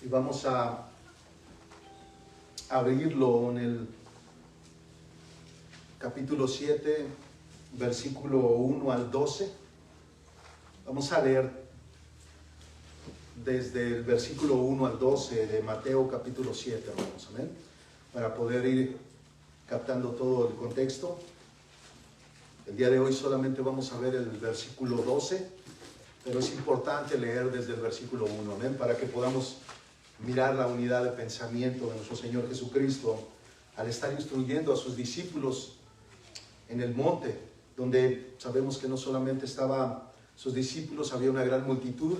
y vamos a abrirlo en el capítulo 7, versículo 1 al 12. Vamos a leer desde el versículo 1 al 12 de Mateo capítulo 7, hermanos, amén, para poder ir captando todo el contexto. El día de hoy solamente vamos a ver el versículo 12, pero es importante leer desde el versículo 1, amén, para que podamos mirar la unidad de pensamiento de nuestro Señor Jesucristo al estar instruyendo a sus discípulos en el monte, donde sabemos que no solamente estaban sus discípulos, había una gran multitud,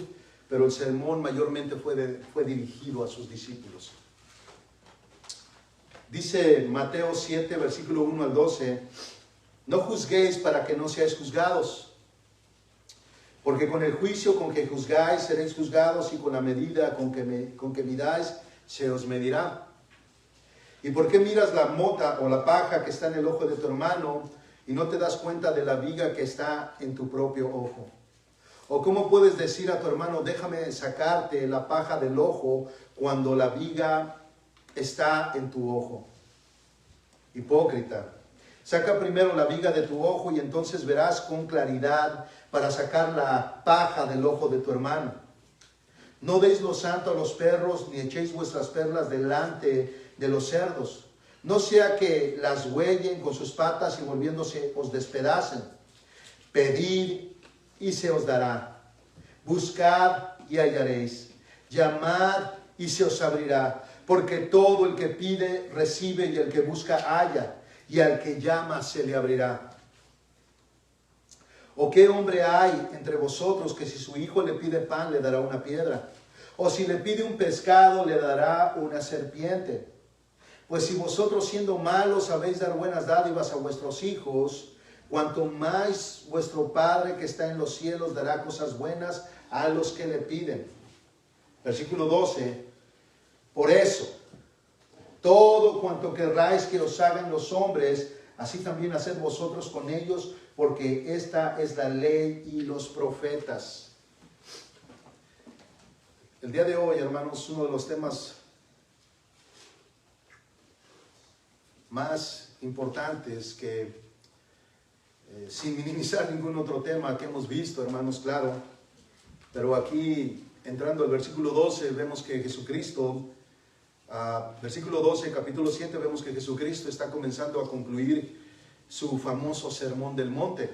pero el sermón mayormente fue dirigido a sus discípulos. Dice Mateo 7, versículo 1 al 12, no juzguéis para que no seáis juzgados, porque con el juicio con que juzgáis seréis juzgados, y con la medida con que midáis se os medirá. ¿Y por qué miras la mota o la paja que está en el ojo de tu hermano y no te das cuenta de la viga que está en tu propio ojo? ¿O cómo puedes decir a tu hermano, déjame sacarte la paja del ojo, cuando la viga está en tu ojo? Hipócrita, saca primero la viga de tu ojo y entonces verás con claridad para sacar la paja del ojo de tu hermano. No deis lo santo a los perros, ni echéis vuestras perlas delante de los cerdos, no sea que las huellen con sus patas y volviéndose os despedacen. Pedid y se os dará, buscad y hallaréis, llamad y se os abrirá, porque todo el que pide recibe, y el que busca halla, y al que llama se le abrirá. ¿O qué hombre hay entre vosotros que si su hijo le pide pan le dará una piedra? ¿O si le pide un pescado le dará una serpiente? Pues si vosotros, siendo malos, sabéis dar buenas dádivas a vuestros hijos, cuanto más vuestro Padre que está en los cielos dará cosas buenas a los que le piden. Versículo 12. Por eso, todo cuanto querráis que os hagan los hombres, así también haced vosotros con ellos, porque esta es la ley y los profetas. El día de hoy, hermanos, uno de los temas más importantes que, sin minimizar ningún otro tema que hemos visto, hermanos, claro, pero aquí, entrando al versículo 12, vemos que Jesucristo, versículo 12, capítulo 7, vemos que Jesucristo está comenzando a concluir su famoso sermón del monte.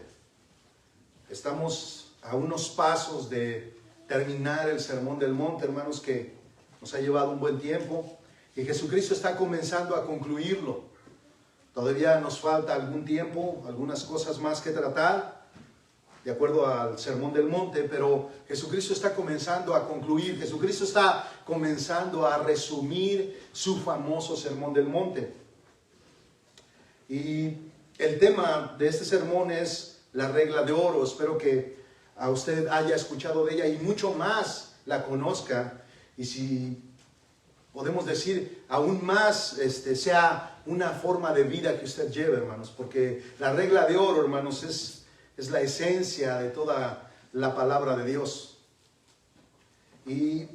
Estamos a unos pasos de terminar el sermón del monte, hermanos, que nos ha llevado un buen tiempo, y Jesucristo está comenzando a concluirlo. Todavía nos falta algún tiempo, algunas cosas más que tratar, de acuerdo al sermón del monte, pero Jesucristo está comenzando a concluir, Jesucristo está comenzando a resumir su famoso sermón del monte. Y el tema de este sermón es la regla de oro. Espero que a usted haya escuchado de ella y mucho más la conozca, y si podemos decir aún más, sea una forma de vida que usted lleve, hermanos, porque la regla de oro, hermanos, es la esencia de toda la palabra de Dios. Y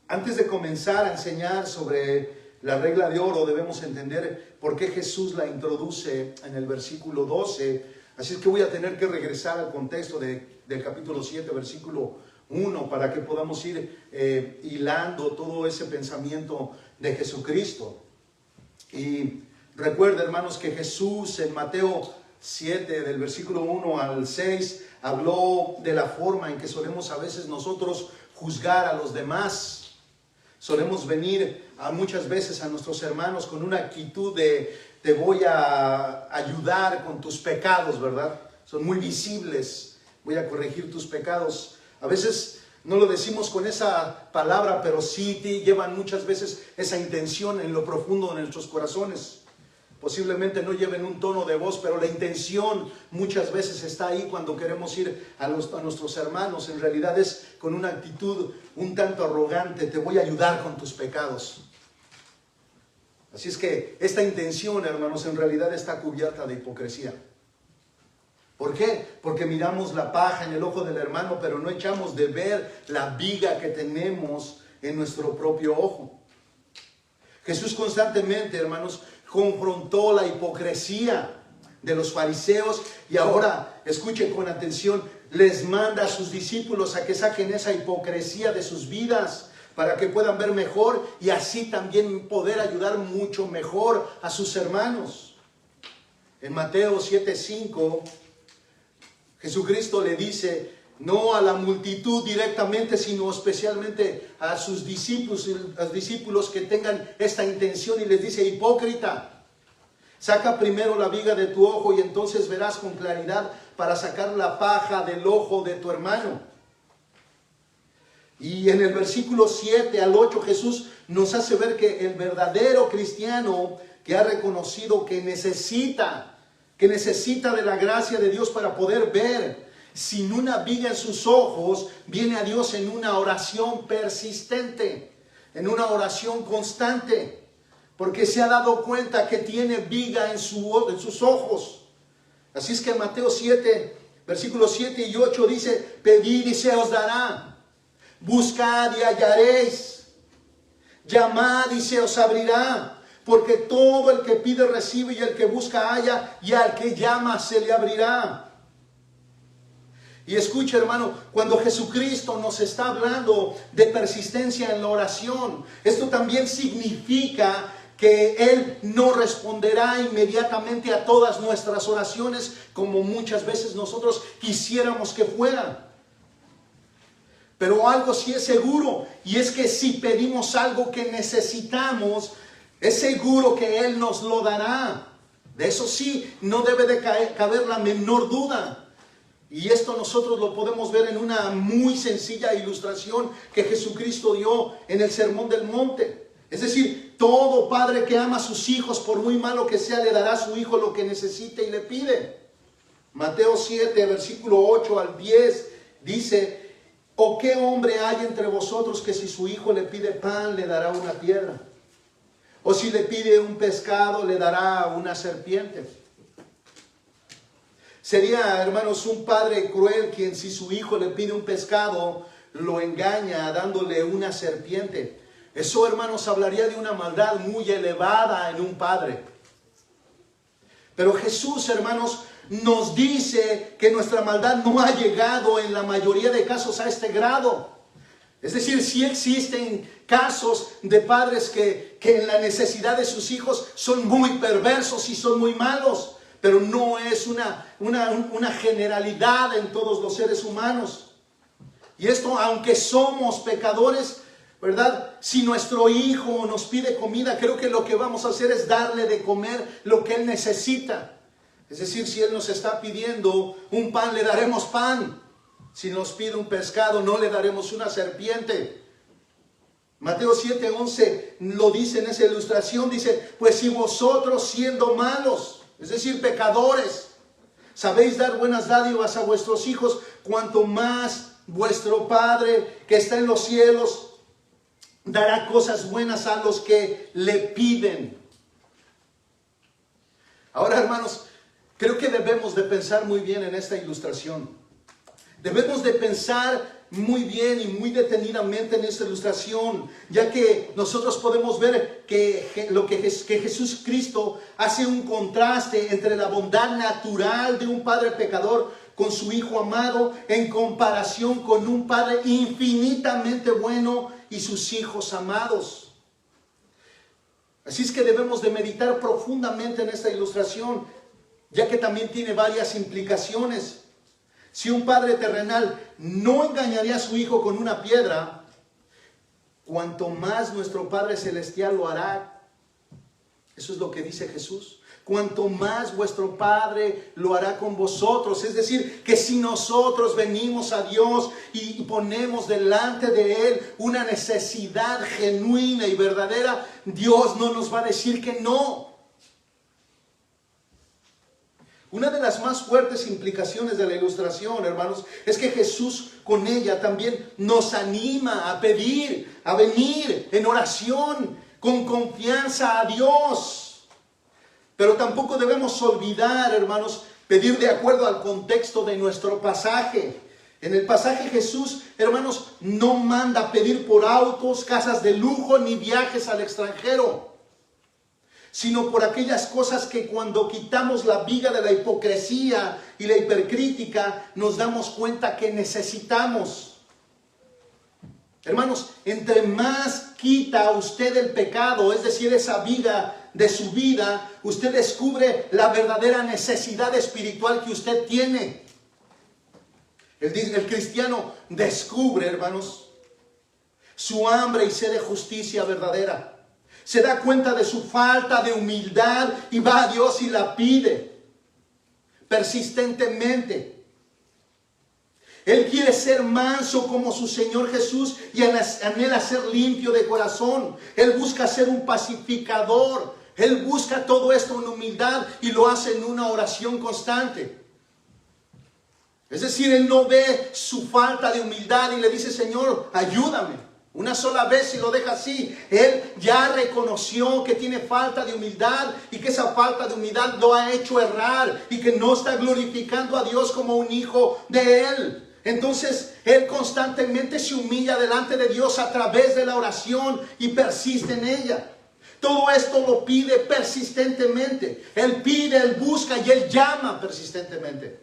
antes de comenzar a enseñar sobre la regla de oro, debemos entender por qué Jesús la introduce en el versículo 12. Así es que voy a tener que regresar al contexto del capítulo 7, versículo 1, para que podamos ir hilando todo ese pensamiento de Jesucristo. Y recuerda, hermanos, que Jesús en Mateo 7, del versículo 1 al 6, habló de la forma en que solemos a veces nosotros juzgar a los demás. Solemos venir muchas veces a nuestros hermanos con una actitud de te voy a ayudar con tus pecados, ¿verdad? Son muy visibles, voy a corregir tus pecados. A veces no lo decimos con esa palabra, pero sí llevan muchas veces esa intención en lo profundo de nuestros corazones. Posiblemente no lleven un tono de voz, pero la intención muchas veces está ahí cuando queremos ir a nuestros hermanos. En realidad es con una actitud un tanto arrogante, te voy a ayudar con tus pecados. Así es que esta intención, hermanos, en realidad está cubierta de hipocresía. ¿Por qué? Porque miramos la paja en el ojo del hermano, pero no echamos de ver la viga que tenemos en nuestro propio ojo. Jesús constantemente, hermanos, confrontó la hipocresía de los fariseos y ahora, escuchen con atención, les manda a sus discípulos a que saquen esa hipocresía de sus vidas para que puedan ver mejor y así también poder ayudar mucho mejor a sus hermanos. En Mateo 7:5, Jesucristo le dice, no a la multitud directamente, sino especialmente a sus discípulos que tengan esta intención, y les dice, hipócrita, saca primero la viga de tu ojo y entonces verás con claridad para sacar la paja del ojo de tu hermano. Y en el versículo 7 al 8 Jesús nos hace ver que el verdadero cristiano que ha reconocido que necesita de la gracia de Dios para poder ver sin una viga en sus ojos, viene a Dios en una oración persistente, en una oración constante, porque se ha dado cuenta que tiene viga en sus ojos. Así es que Mateo 7, versículos 7 y 8 dice, pedid y se os dará. Buscad y hallaréis, llamad y se os abrirá, porque todo el que pide recibe y el que busca halla y al que llama se le abrirá. Y escucha, hermano, cuando Jesucristo nos está hablando de persistencia en la oración, esto también significa que Él no responderá inmediatamente a todas nuestras oraciones como muchas veces nosotros quisiéramos que fueran. Pero algo sí es seguro, y es que si pedimos algo que necesitamos, es seguro que Él nos lo dará. De eso sí, no debe de caber la menor duda. Y esto nosotros lo podemos ver en una muy sencilla ilustración que Jesucristo dio en el Sermón del Monte. Es decir, todo padre que ama a sus hijos, por muy malo que sea, le dará a su hijo lo que necesite y le pide. Mateo 7, versículo 8 al 10, dice, ¿o qué hombre hay entre vosotros que si su hijo le pide pan, le dará una piedra? ¿O si le pide un pescado, le dará una serpiente? Sería, hermanos, un padre cruel quien si su hijo le pide un pescado, lo engaña dándole una serpiente. Eso, hermanos, hablaría de una maldad muy elevada en un padre. Pero Jesús, hermanos, nos dice que nuestra maldad no ha llegado en la mayoría de casos a este grado. Es decir, sí existen casos de padres que en la necesidad de sus hijos son muy perversos y son muy malos, pero no es una generalidad en todos los seres humanos. Y esto, aunque somos pecadores, ¿verdad? Si nuestro hijo nos pide comida, creo que lo que vamos a hacer es darle de comer lo que él necesita. Es decir, si Él nos está pidiendo un pan, le daremos pan. Si nos pide un pescado, no le daremos una serpiente. Mateo 7:11 lo dice en esa ilustración, dice, pues si vosotros siendo malos, es decir, pecadores, sabéis dar buenas dádivas a vuestros hijos, cuanto más vuestro Padre que está en los cielos dará cosas buenas a los que le piden. Ahora, hermanos, creo que debemos de pensar muy bien en esta ilustración. Debemos de pensar muy bien y muy detenidamente en esta ilustración, ya que nosotros podemos ver que Jesús Cristo hace un contraste entre la bondad natural de un padre pecador con su hijo amado en comparación con un padre infinitamente bueno y sus hijos amados. Así es que debemos de meditar profundamente en esta ilustración, ya que también tiene varias implicaciones. Si un padre terrenal no engañaría a su hijo con una piedra, cuanto más nuestro Padre Celestial lo hará. Eso es lo que dice Jesús. Cuanto más vuestro Padre lo hará con vosotros. Es decir, que si nosotros venimos a Dios y ponemos delante de Él una necesidad genuina y verdadera, Dios no nos va a decir que no. Una de las más fuertes implicaciones de la ilustración, hermanos, es que Jesús con ella también nos anima a pedir, a venir en oración, con confianza a Dios. Pero tampoco debemos olvidar, hermanos, pedir de acuerdo al contexto de nuestro pasaje. En el pasaje Jesús, hermanos, no manda pedir por autos, casas de lujo, ni viajes al extranjero, sino por aquellas cosas que cuando quitamos la viga de la hipocresía y la hipercrítica, nos damos cuenta que necesitamos. Hermanos, entre más quita usted el pecado, es decir, esa viga de su vida, usted descubre la verdadera necesidad espiritual que usted tiene. El cristiano descubre, hermanos, su hambre y sed de justicia verdadera. Se da cuenta de su falta de humildad y va a Dios y la pide persistentemente. Él quiere ser manso como su Señor Jesús y anhela ser limpio de corazón. Él busca ser un pacificador. Él busca todo esto en humildad y lo hace en una oración constante. Es decir, él no ve su falta de humildad y le dice, Señor, ayúdame. Una sola vez y lo deja así. Él ya reconoció que tiene falta de humildad y que esa falta de humildad lo ha hecho errar y que no está glorificando a Dios como un hijo de él. Entonces, él constantemente se humilla delante de Dios a través de la oración y persiste en ella. Todo esto lo pide persistentemente. Él pide, él busca y él llama persistentemente.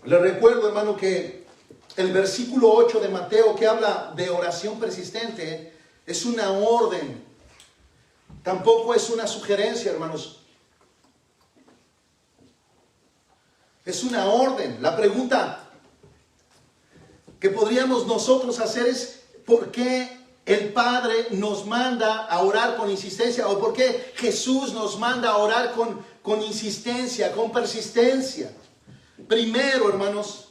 Le recuerdo, hermano, que el versículo 8 de Mateo, que habla de oración persistente, es una orden. Tampoco es una sugerencia, hermanos. Es una orden. La pregunta que podríamos nosotros hacer es, ¿por qué el Padre nos manda a orar con insistencia? ¿O por qué Jesús nos manda a orar con insistencia, con persistencia? Primero, hermanos,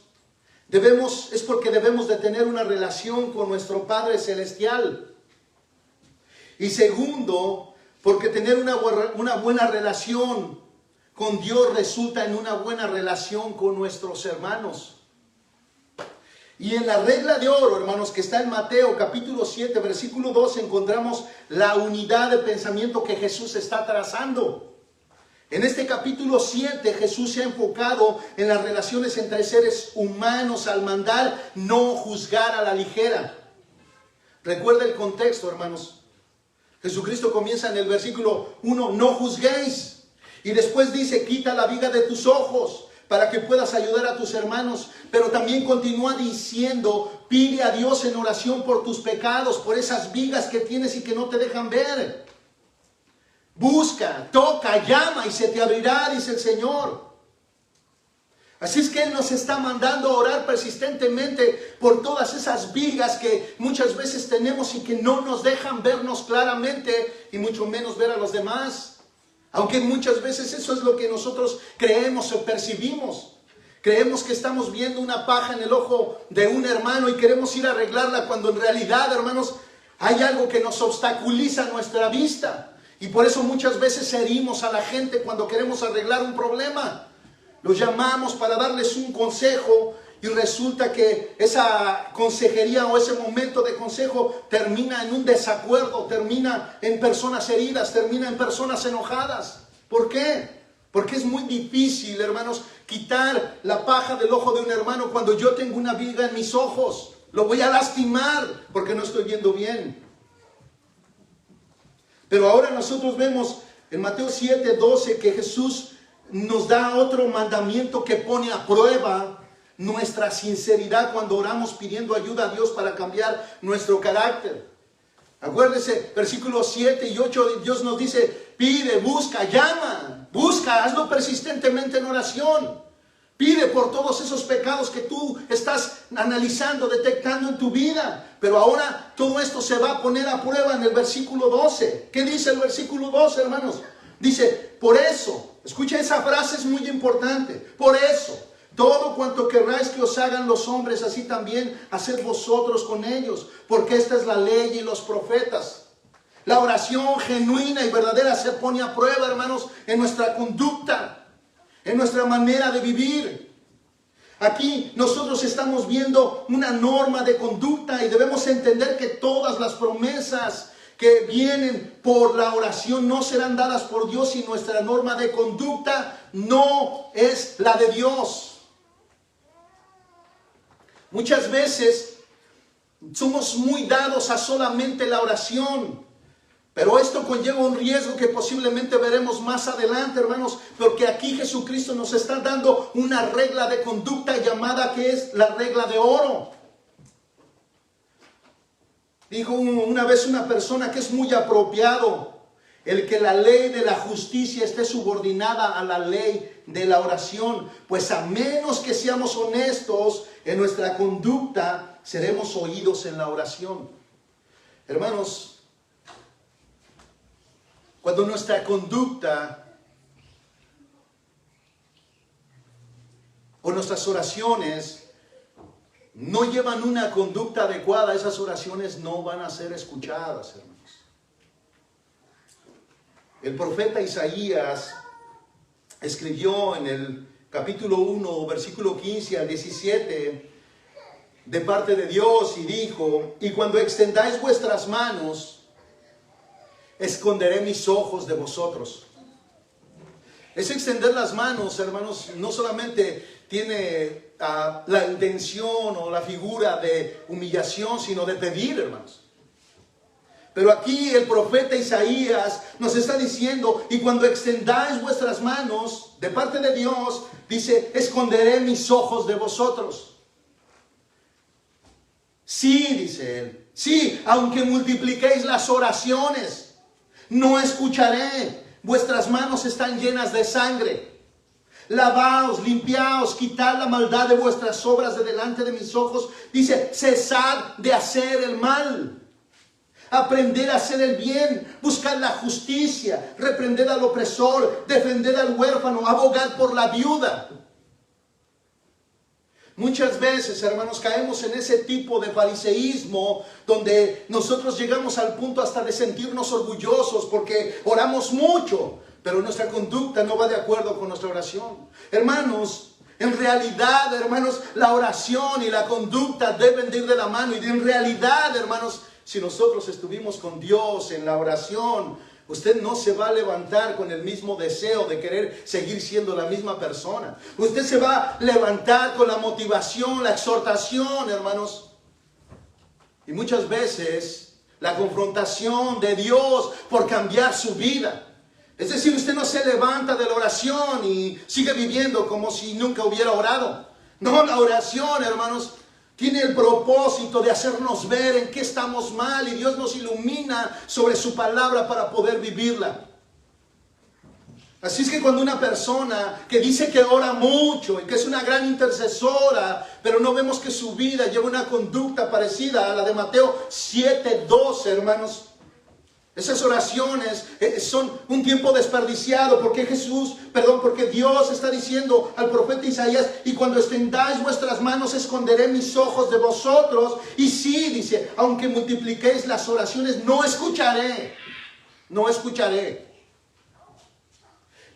es porque debemos de tener una relación con nuestro Padre Celestial. Y segundo, porque tener una buena relación con Dios resulta en una buena relación con nuestros hermanos. Y en la regla de oro, hermanos, que está en Mateo capítulo 7, versículo 12, encontramos la unidad de pensamiento que Jesús está trazando. En este capítulo 7 Jesús se ha enfocado en las relaciones entre seres humanos al mandar no juzgar a la ligera. Recuerda el contexto, hermanos. Jesucristo comienza en el versículo 1, no juzguéis. Y después dice, quita la viga de tus ojos para que puedas ayudar a tus hermanos. Pero también continúa diciendo, pide a Dios en oración por tus pecados, por esas vigas que tienes y que no te dejan ver. Busca, toca, llama y se te abrirá, dice el Señor. Así es que Él nos está mandando a orar persistentemente por todas esas vigas que muchas veces tenemos y que no nos dejan vernos claramente y mucho menos ver a los demás. Aunque muchas veces eso es lo que nosotros creemos o percibimos. Creemos que estamos viendo una paja en el ojo de un hermano y queremos ir a arreglarla cuando en realidad, hermanos, hay algo que nos obstaculiza nuestra vista. Y por eso muchas veces herimos a la gente cuando queremos arreglar un problema. Los llamamos para darles un consejo y resulta que esa consejería o ese momento de consejo termina en un desacuerdo, termina en personas heridas, termina en personas enojadas. ¿Por qué? Porque es muy difícil, hermanos, quitar la paja del ojo de un hermano cuando yo tengo una viga en mis ojos. Lo voy a lastimar porque no estoy viendo bien. Pero ahora nosotros vemos en Mateo 7, 12 que Jesús nos da otro mandamiento que pone a prueba nuestra sinceridad cuando oramos pidiendo ayuda a Dios para cambiar nuestro carácter. Acuérdese, versículos 7 y 8, Dios nos dice, pide, busca, llama, busca, hazlo persistentemente en oración. Pide por todos esos pecados que tú estás analizando, detectando en tu vida. Pero ahora todo esto se va a poner a prueba en el versículo 12. ¿Qué dice el versículo 12, hermanos? Dice, por eso, escucha esa frase, es muy importante. Por eso, todo cuanto querráis que os hagan los hombres, así también haced vosotros con ellos. Porque esta es la ley y los profetas. La oración genuina y verdadera se pone a prueba, hermanos, en nuestra conducta. En nuestra manera de vivir. Aquí nosotros estamos viendo una norma de conducta y debemos entender que todas las promesas que vienen por la oración no serán dadas por Dios y nuestra norma de conducta no es la de Dios. Muchas veces somos muy dados a solamente la oración, pero esto conlleva un riesgo que posiblemente veremos más adelante, hermanos, porque aquí Jesucristo nos está dando una regla de conducta llamada que es la regla de oro. Dijo una vez una persona que es muy apropiado el que la ley de la justicia esté subordinada a la ley de la oración, pues a menos que seamos honestos en nuestra conducta, seremos oídos en la oración. Hermanos, cuando nuestra conducta o nuestras oraciones no llevan una conducta adecuada, esas oraciones no van a ser escuchadas, hermanos. El profeta Isaías escribió en el capítulo 1, versículo 15 al 17, de parte de Dios, y dijo: y cuando extendáis vuestras manos, esconderé mis ojos de vosotros. Ese extender las manos, hermanos, no solamente tiene la intención o la figura de humillación, sino de pedir, hermanos. Pero aquí el profeta Isaías nos está diciendo: y cuando extendáis vuestras manos de parte de Dios, dice, esconderé mis ojos de vosotros. Sí, dice él, sí, aunque multipliquéis las oraciones, no escucharé. Vuestras manos están llenas de sangre. Lavaos, limpiaos, quitad la maldad de vuestras obras de delante de mis ojos. Dice, cesad de hacer el mal. Aprended a hacer el bien, buscad la justicia, reprended al opresor, defended al huérfano, abogad por la viuda. Muchas veces, hermanos, caemos en ese tipo de fariseísmo donde nosotros llegamos al punto hasta de sentirnos orgullosos porque oramos mucho, pero nuestra conducta no va de acuerdo con nuestra oración. Hermanos, en realidad, hermanos, la oración y la conducta deben de ir de la mano. Y en realidad, hermanos, si nosotros estuvimos con Dios en la oración, usted no se va a levantar con el mismo deseo de querer seguir siendo la misma persona. Usted se va a levantar con la motivación, la exhortación, hermanos. Y muchas veces la confrontación de Dios por cambiar su vida. Es decir, usted no se levanta de la oración y sigue viviendo como si nunca hubiera orado. No, la oración, hermanos, tiene el propósito de hacernos ver en qué estamos mal y Dios nos ilumina sobre su palabra para poder vivirla. Así es que cuando una persona que dice que ora mucho y que es una gran intercesora, pero no vemos que su vida lleva una conducta parecida a la de Mateo 7:12, hermanos, esas oraciones son un tiempo desperdiciado porque porque Dios está diciendo al profeta Isaías: y cuando extendáis vuestras manos, esconderé mis ojos de vosotros. Y sí, dice, aunque multipliquéis las oraciones, no escucharé. No escucharé.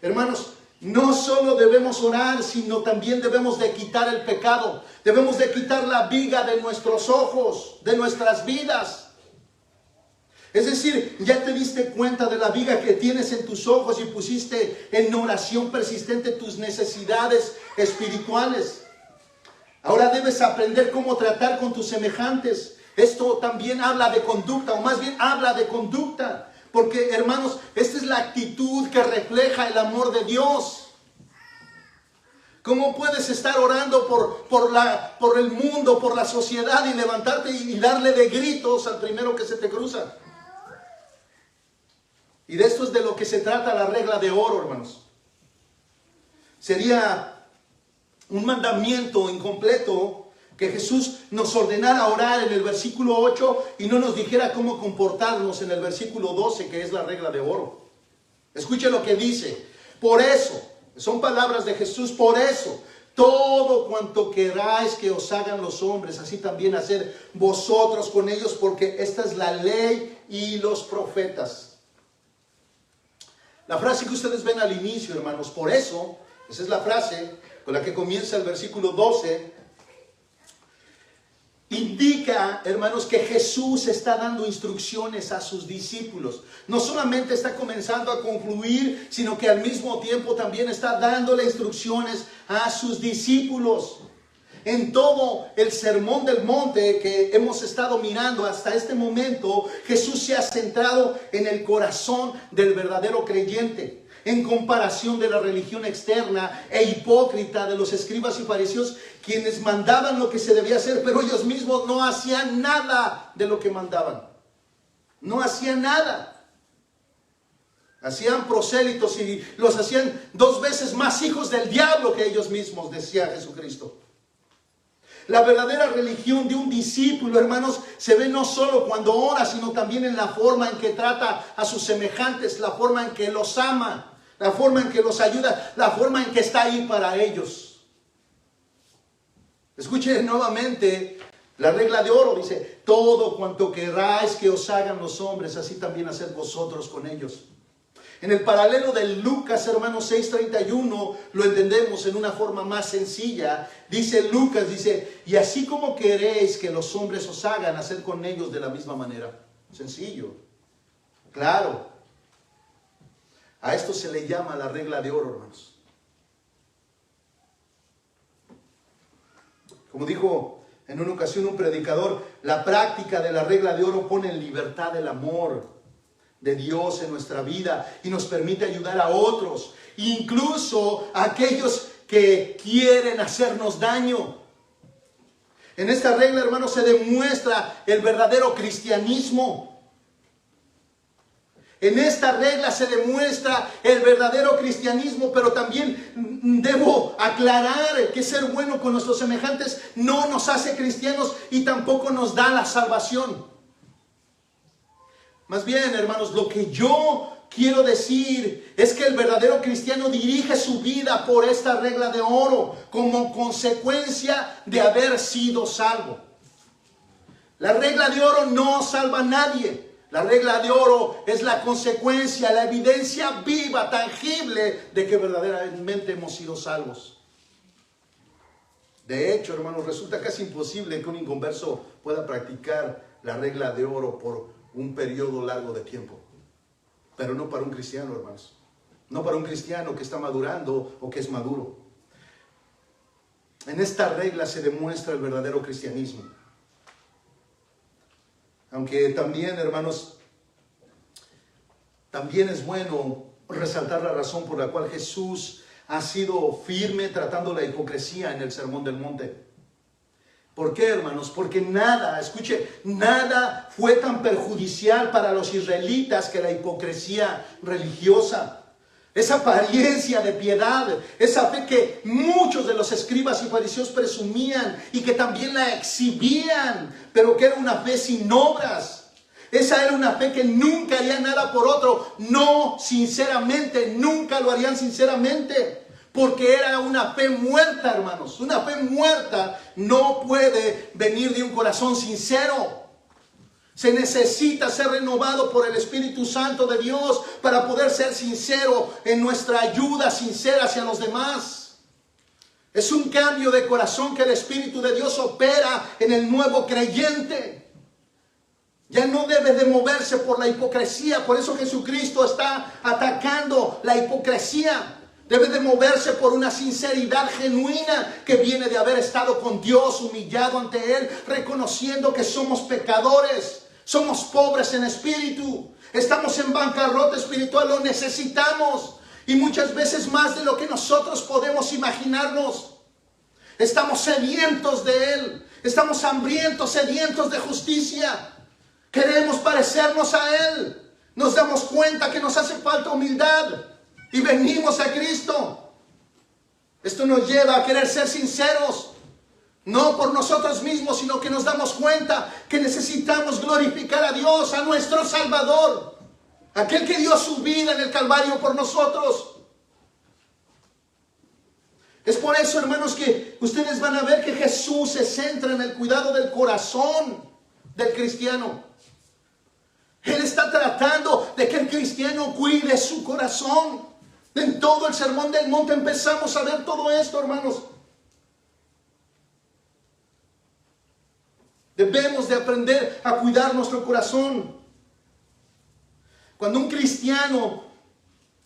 Hermanos, no solo debemos orar, sino también debemos de quitar el pecado. Debemos de quitar la viga de nuestros ojos, de nuestras vidas. Es decir, ya te diste cuenta de la viga que tienes en tus ojos y pusiste en oración persistente tus necesidades espirituales. Ahora debes aprender cómo tratar con tus semejantes. Esto también habla de conducta, o más bien habla de conducta. Porque, hermanos, esta es la actitud que refleja el amor de Dios. ¿Cómo puedes estar orando por el mundo, por la sociedad, y levantarte y darle de gritos al primero que se te cruza? Y de esto es de lo que se trata la regla de oro, hermanos. Sería un mandamiento incompleto que Jesús nos ordenara orar en el versículo 8 y no nos dijera cómo comportarnos en el versículo 12, que es la regla de oro. Escuche lo que dice. Por eso, son palabras de Jesús, por eso, todo cuanto queráis que os hagan los hombres, así también haced vosotros con ellos, porque esta es la ley y los profetas. La frase que ustedes ven al inicio, hermanos, por eso, esa es la frase con la que comienza el versículo 12, indica, hermanos, que Jesús está dando instrucciones a sus discípulos. No solamente está comenzando a concluir, sino que al mismo tiempo también está dándole instrucciones a sus discípulos. En todo el sermón del monte que hemos estado mirando hasta este momento, Jesús se ha centrado en el corazón del verdadero creyente, en comparación de la religión externa e hipócrita de los escribas y fariseos, quienes mandaban lo que se debía hacer, pero ellos mismos no hacían nada de lo que mandaban. No hacían nada. Hacían prosélitos y los hacían 2 veces más hijos del diablo que ellos mismos, decía Jesucristo. La verdadera religión de un discípulo, hermanos, se ve no solo cuando ora, sino también en la forma en que trata a sus semejantes, la forma en que los ama, la forma en que los ayuda, la forma en que está ahí para ellos. Escuchen nuevamente la regla de oro, dice: todo cuanto queráis que os hagan los hombres, así también haced vosotros con ellos. En el paralelo de Lucas, hermanos, 6:31, lo entendemos en una forma más sencilla. Dice Lucas, dice: y así como queréis que los hombres os hagan, haced con ellos de la misma manera. Sencillo, claro. A esto se le llama la regla de oro, hermanos. Como dijo en una ocasión un predicador, la práctica de la regla de oro pone en libertad el amor de Dios en nuestra vida y nos permite ayudar a otros, incluso a aquellos que quieren hacernos daño. En esta regla, hermanos, se demuestra el verdadero cristianismo. En esta regla se demuestra el verdadero cristianismo, pero también debo aclarar que ser bueno con nuestros semejantes no nos hace cristianos y tampoco nos da la salvación. Más bien, hermanos, lo que yo quiero decir es que el verdadero cristiano dirige su vida por esta regla de oro como consecuencia de haber sido salvo. La regla de oro no salva a nadie. La regla de oro es la consecuencia, la evidencia viva, tangible de que verdaderamente hemos sido salvos. De hecho, hermanos, resulta casi imposible que un inconverso pueda practicar la regla de oro por un periodo largo de tiempo. Pero no para un cristiano, hermanos. No para un cristiano que está madurando o que es maduro. En esta regla se demuestra el verdadero cristianismo. Aunque también, hermanos, también es bueno resaltar la razón por la cual Jesús ha sido firme tratando la hipocresía en el Sermón del Monte. ¿Por qué, hermanos? Porque nada, escuche, nada fue tan perjudicial para los israelitas que la hipocresía religiosa. Esa apariencia de piedad, esa fe que muchos de los escribas y fariseos presumían y que también la exhibían, pero que era una fe sin obras. Esa era una fe que nunca haría nada por otro, no sinceramente, nunca lo harían sinceramente. Porque era una fe muerta, hermanos. Una fe muerta no puede venir de un corazón sincero. Se necesita ser renovado por el Espíritu Santo de Dios para poder ser sincero en nuestra ayuda sincera hacia los demás. Es un cambio de corazón que el Espíritu de Dios opera en el nuevo creyente. Ya no debe de moverse por la hipocresía. Por eso Jesucristo está atacando la hipocresía. Debe de moverse por una sinceridad genuina que viene de haber estado con Dios, humillado ante Él, reconociendo que somos pecadores, somos pobres en espíritu, estamos en bancarrota espiritual, lo necesitamos. Y muchas veces más de lo que nosotros podemos imaginarnos. Estamos sedientos de Él, estamos hambrientos, sedientos de justicia. Queremos parecernos a Él. Nos damos cuenta que nos hace falta humildad. Y venimos a Cristo. Esto nos lleva a querer ser sinceros. No por nosotros mismos, sino que nos damos cuenta que necesitamos glorificar a Dios, a nuestro Salvador. Aquel que dio su vida en el Calvario por nosotros. Es por eso, hermanos, que ustedes van a ver que Jesús se centra en el cuidado del corazón del cristiano. Él está tratando de que el cristiano cuide su corazón. En todo el Sermón del Monte empezamos a ver todo esto, hermanos. Debemos de aprender a cuidar nuestro corazón. Cuando un cristiano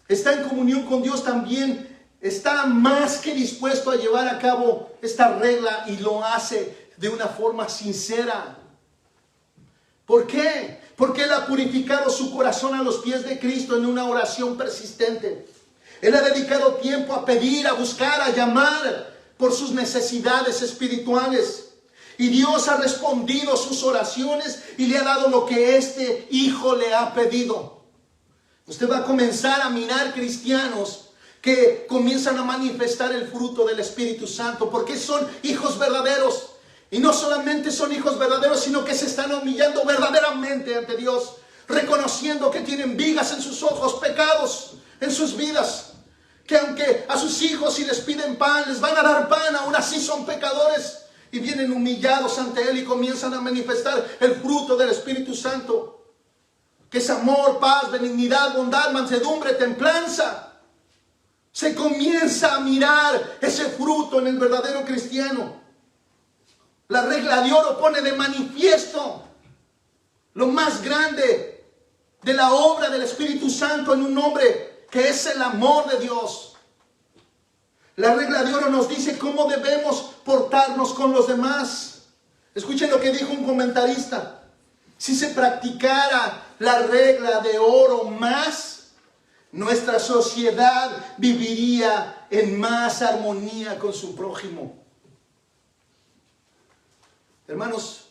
está en comunión con Dios, también está más que dispuesto a llevar a cabo esta regla y lo hace de una forma sincera. ¿Por qué? Porque Él ha purificado su corazón a los pies de Cristo en una oración persistente. Él ha dedicado tiempo a pedir, a buscar, a llamar por sus necesidades espirituales. Y Dios ha respondido sus oraciones y le ha dado lo que este hijo le ha pedido. Usted va a comenzar a mirar cristianos que comienzan a manifestar el fruto del Espíritu Santo, porque son hijos verdaderos. Y no solamente son hijos verdaderos, sino que se están humillando verdaderamente ante Dios, reconociendo que tienen vigas en sus ojos, pecados en sus vidas, que aunque a sus hijos si les piden pan, les van a dar pan, aún así son pecadores, y vienen humillados ante Él y comienzan a manifestar el fruto del Espíritu Santo, que es amor, paz, benignidad, bondad, mansedumbre, templanza. Se comienza a mirar ese fruto en el verdadero cristiano. La regla de oro pone de manifiesto lo más grande de la obra del Espíritu Santo en un hombre, que es el amor de Dios. La regla de oro nos dice cómo debemos portarnos con los demás. Escuchen lo que dijo un comentarista. Si se practicara la regla de oro más, nuestra sociedad viviría en más armonía con su prójimo. Hermanos,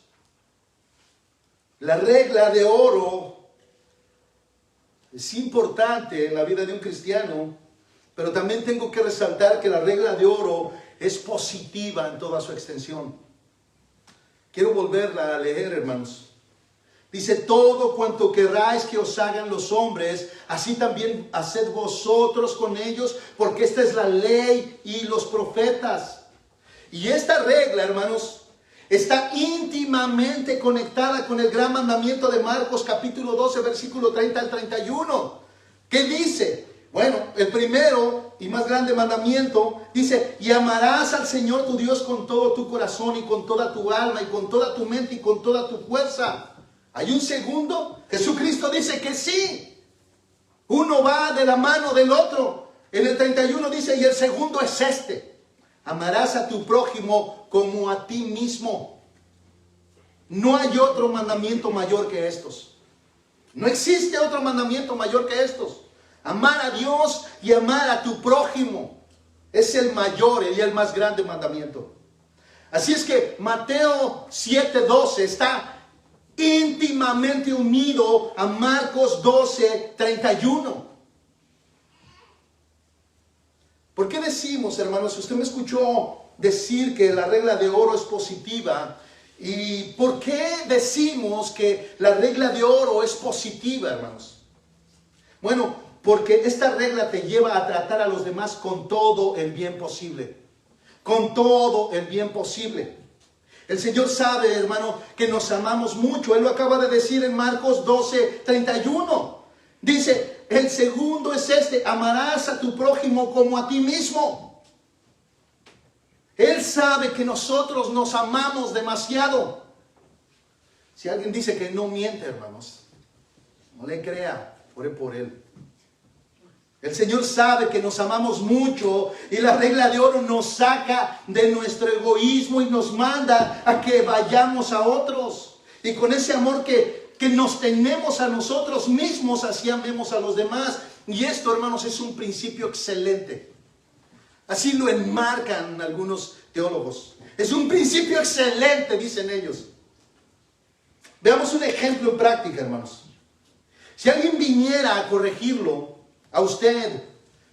la regla de oro es importante en la vida de un cristiano, pero también tengo que resaltar que la regla de oro es positiva en toda su extensión. Quiero volverla a leer, hermanos. Dice: todo cuanto queráis que os hagan los hombres, así también haced vosotros con ellos, porque esta es la ley y los profetas. Y esta regla, hermanos, está íntimamente conectada con el gran mandamiento de Marcos capítulo 12, versículo 30 al 31. ¿Qué dice? Bueno, el primero y más grande mandamiento dice: y amarás al Señor tu Dios con todo tu corazón y con toda tu alma y con toda tu mente y con toda tu fuerza. ¿Hay un segundo? Jesucristo dice que sí. Uno va de la mano del otro. En el 31 dice: y el segundo es este: amarás a tu prójimo como a ti mismo. No hay otro mandamiento mayor que estos. No existe otro mandamiento mayor que estos. Amar a Dios y amar a tu prójimo es el mayor y el más grande mandamiento. Así es que Mateo 7:12 está íntimamente unido a Marcos 12:31. ¿Por qué decimos, hermanos? Usted me escuchó decir que la regla de oro es positiva. ¿Y por qué decimos que la regla de oro es positiva, hermanos? Bueno, porque esta regla te lleva a tratar a los demás con todo el bien posible. Con todo el bien posible. El Señor sabe, hermano, que nos amamos mucho. Él lo acaba de decir en Marcos 12:31. Dice: el segundo es este: amarás a tu prójimo como a ti mismo. Él sabe que nosotros nos amamos demasiado. Si alguien dice que no miente, hermanos, no le crea, ore por él. El Señor sabe que nos amamos mucho y la regla de oro nos saca de nuestro egoísmo y nos manda a que vayamos a otros. Y con ese amor que nos tenemos a nosotros mismos, así amemos a los demás. Y esto, hermanos, es un principio excelente. Así lo enmarcan algunos teólogos. Es un principio excelente, dicen ellos. Veamos un ejemplo en práctica, hermanos. Si alguien viniera a corregirlo a usted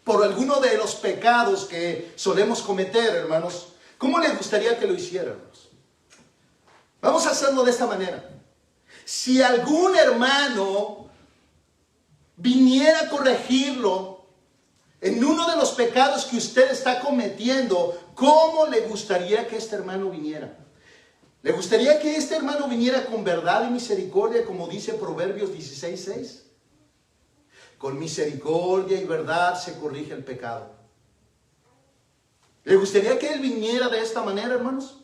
por alguno de los pecados que solemos cometer, hermanos, ¿cómo le gustaría que lo hiciera, hermanos? Vamos a hacerlo de esta manera. Si algún hermano viniera a corregirlo en uno de los pecados que usted está cometiendo, ¿cómo le gustaría que este hermano viniera? ¿Le gustaría que este hermano viniera con verdad y misericordia, como dice Proverbios 16:6? Con misericordia y verdad se corrige el pecado. ¿Le gustaría que él viniera de esta manera, hermanos?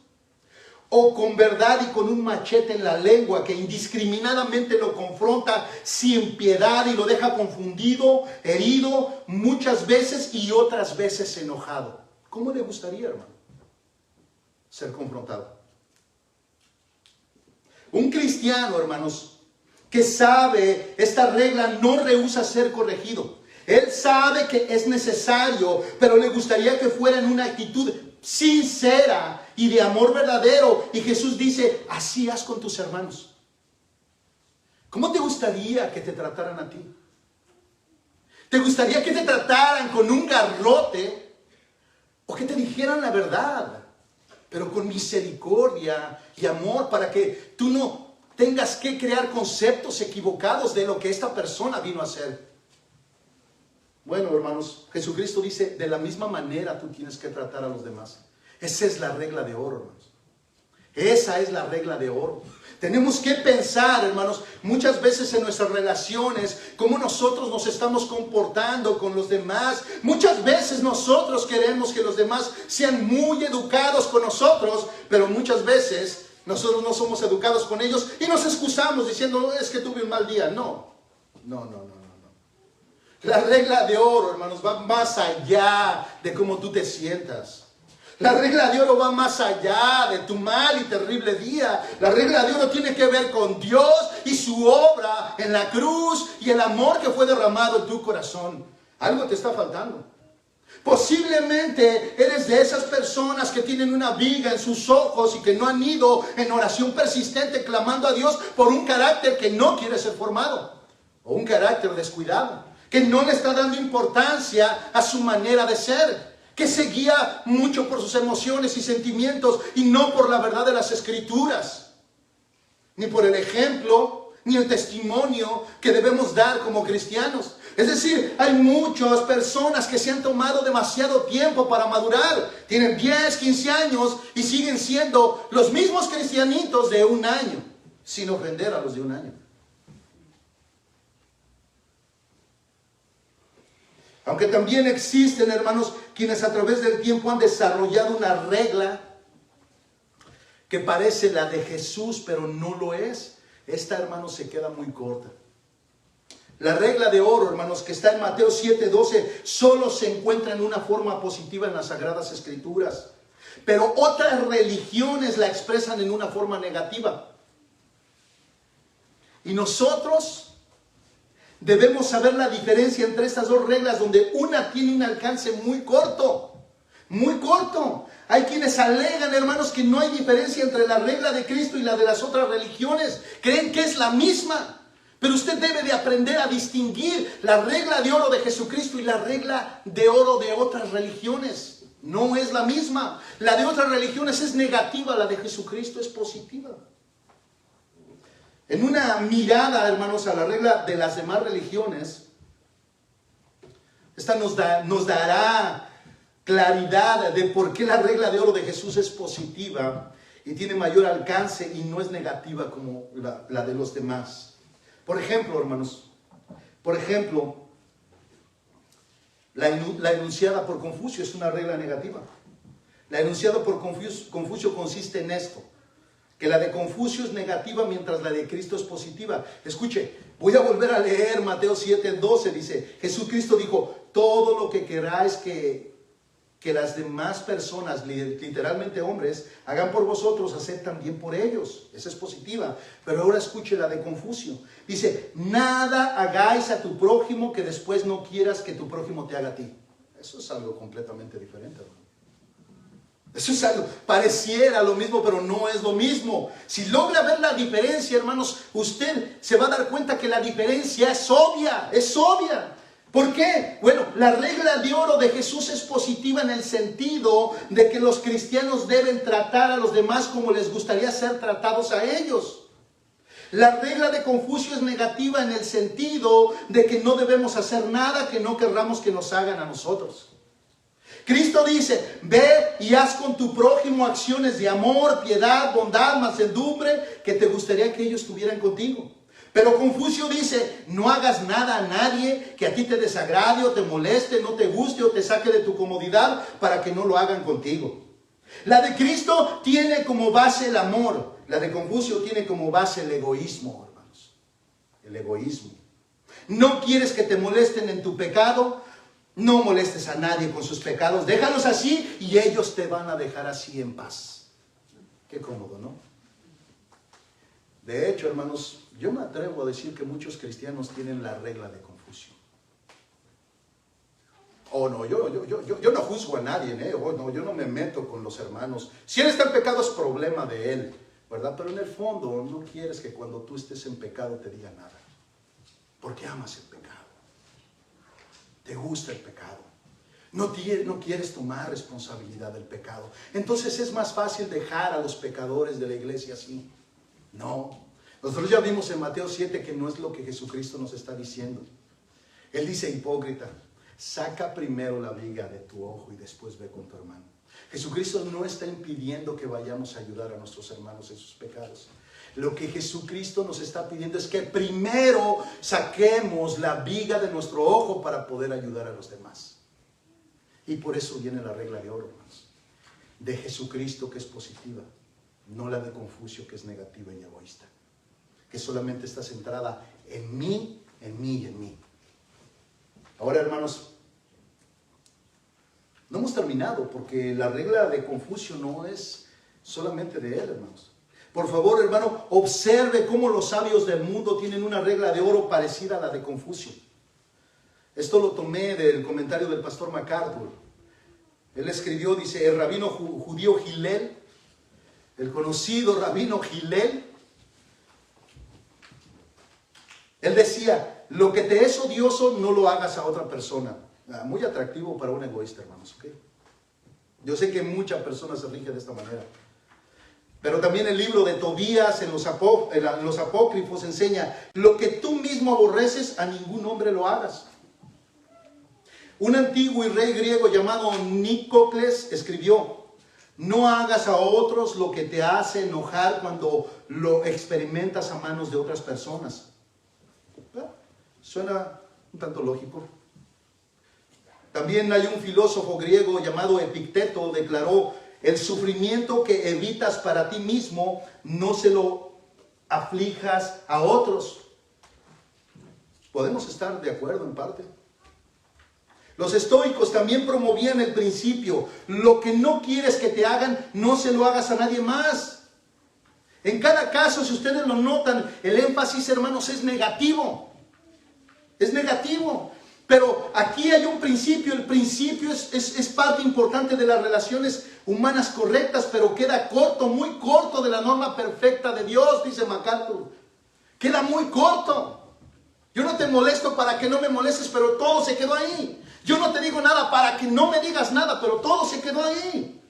o con verdad y con un machete en la lengua que indiscriminadamente lo confronta sin piedad y lo deja confundido, herido, muchas veces y otras veces enojado. ¿Cómo le gustaría, hermano, ser confrontado? Un cristiano, hermanos, que sabe esta regla no rehúsa ser corregido. Él sabe que es necesario, pero le gustaría que fuera en una actitud sincera y de amor verdadero. Y Jesús dice, así haz con tus hermanos. ¿Cómo te gustaría que te trataran a ti? ¿Te gustaría que te trataran con un garrote o que te dijeran la verdad, pero con misericordia y amor, para que tú no tengas que crear conceptos equivocados de lo que esta persona vino a hacer? Bueno, hermanos, Jesucristo dice, de la misma manera tú tienes que tratar a los demás. Esa es la regla de oro, hermanos. Esa es la regla de oro. Tenemos que pensar, hermanos, muchas veces en nuestras relaciones, cómo nosotros nos estamos comportando con los demás. Muchas veces nosotros queremos que los demás sean muy educados con nosotros, pero muchas veces nosotros no somos educados con ellos y nos excusamos diciendo, es que tuve un mal día. No. La regla de oro, hermanos, va más allá de cómo tú te sientas. La regla de oro va más allá de tu mal y terrible día. La regla de oro tiene que ver con Dios y su obra en la cruz y el amor que fue derramado en tu corazón. Algo te está faltando. Posiblemente eres de esas personas que tienen una viga en sus ojos y que no han ido en oración persistente clamando a Dios por un carácter que no quiere ser formado, o un carácter descuidado, que no le está dando importancia a su manera de ser, que se guía mucho por sus emociones y sentimientos y no por la verdad de las Escrituras, ni por el ejemplo, ni el testimonio que debemos dar como cristianos. Es decir, hay muchas personas que se han tomado demasiado tiempo para madurar. Tienen 10, 15 años y siguen siendo los mismos cristianitos de un año, sin ofender a los de un año. Aunque también existen, hermanos, quienes a través del tiempo han desarrollado una regla que parece la de Jesús, pero no lo es. Esta, hermanos, se queda muy corta. La regla de oro, hermanos, que está en Mateo 7:12, solo se encuentra en una forma positiva en las Sagradas Escrituras. Pero otras religiones la expresan en una forma negativa. Y nosotros debemos saber la diferencia entre estas dos reglas, donde una tiene un alcance muy corto. Muy corto. Hay quienes alegan, hermanos, que no hay diferencia entre la regla de Cristo y la de las otras religiones. Creen que es la misma. Pero usted debe de aprender a distinguir la regla de oro de Jesucristo y la regla de oro de otras religiones. No es la misma. La de otras religiones es negativa, la de Jesucristo es positiva. En una mirada, hermanos, a la regla de las demás religiones, esta nos dará claridad de por qué la regla de oro de Jesús es positiva y tiene mayor alcance y no es negativa como la de los demás. Por ejemplo, hermanos, la enunciada por Confucio es una regla negativa. La enunciada por Confucio consiste en esto, que la de Confucio es negativa mientras la de Cristo es positiva. Escuche, voy a volver a leer Mateo 7:12, dice, Jesucristo dijo, todo lo que queráis que las demás personas, literalmente hombres, hagan por vosotros, haced también por ellos. Esa es positiva. Pero ahora escuche la de Confucio. Dice, nada hagáis a tu prójimo que después no quieras que tu prójimo te haga a ti. Eso es algo completamente diferente, hermano. Eso es algo, pareciera lo mismo, pero no es lo mismo. Si logra ver la diferencia, hermanos, usted se va a dar cuenta que la diferencia es obvia, es obvia. ¿Por qué? Bueno, la regla de oro de Jesús es positiva en el sentido de que los cristianos deben tratar a los demás como les gustaría ser tratados a ellos. La regla de Confucio es negativa en el sentido de que no debemos hacer nada que no querramos que nos hagan a nosotros. Cristo dice, ve y haz con tu prójimo acciones de amor, piedad, bondad, mansedumbre que te gustaría que ellos tuvieran contigo. Pero Confucio dice, no hagas nada a nadie que a ti te desagrade o te moleste, no te guste o te saque de tu comodidad para que no lo hagan contigo. La de Cristo tiene como base el amor. La de Confucio tiene como base el egoísmo, hermanos. El egoísmo. No quieres que te molesten en tu pecado. No molestes a nadie con sus pecados. Déjalos así y ellos te van a dejar así en paz. Qué cómodo, ¿no? De hecho, hermanos, yo me atrevo a decir que muchos cristianos tienen la regla de Confucio. Oh, no, yo no juzgo a nadie, ¿eh? Oh, no, yo no me meto con los hermanos. Si él está en pecado es problema de él, ¿verdad? Pero en el fondo no quieres que cuando tú estés en pecado te diga nada. Porque amas el pecado. Te gusta el pecado. No quieres tomar responsabilidad del pecado. Entonces es más fácil dejar a los pecadores de la iglesia así. No. Nosotros ya vimos en Mateo 7 que no es lo que Jesucristo nos está diciendo. Él dice, hipócrita, saca primero la viga de tu ojo y después ve con tu hermano. Jesucristo no está impidiendo que vayamos a ayudar a nuestros hermanos en sus pecados. Lo que Jesucristo nos está pidiendo es que primero saquemos la viga de nuestro ojo para poder ayudar a los demás. Y por eso viene la regla de oro, hermanos. De Jesucristo, que es positiva, no la de Confucio, que es negativa y egoísta. Que solamente está centrada en mí, en mí y en mí. Ahora, hermanos, no hemos terminado, porque la regla de Confucio no es solamente de él, hermanos. Por favor, hermano, observe cómo los sabios del mundo tienen una regla de oro parecida a la de Confucio. Esto lo tomé del comentario del pastor MacArthur. Él escribió, dice, el rabino judío Hillel, el conocido rabino Hillel, él decía, lo que te es odioso no lo hagas a otra persona. Muy atractivo para un egoísta, hermanos, ¿ok? Yo sé que muchas personas se rigen de esta manera. Pero también el libro de Tobías en los apócrifos enseña, lo que tú mismo aborreces, a ningún hombre lo hagas. Un antiguo y rey griego llamado Nicocles escribió, no hagas a otros lo que te hace enojar cuando lo experimentas a manos de otras personas. Suena un tanto lógico. También hay un filósofo griego llamado Epicteto, declaró, el sufrimiento que evitas para ti mismo, no se lo aflijas a otros. Podemos estar de acuerdo en parte. Los estoicos también promovían el principio, lo que no quieres que te hagan, no se lo hagas a nadie más. En cada caso, si ustedes lo notan, el énfasis, hermanos, es negativo. Es negativo. Pero aquí hay un principio. El principio es parte importante de las relaciones humanas correctas, pero queda corto, muy corto de la norma perfecta de Dios, dice MacArthur. Queda muy corto. Yo no te molesto para que no me molestes, pero todo se quedó ahí. Yo no te digo nada para que no me digas nada, pero todo se quedó ahí.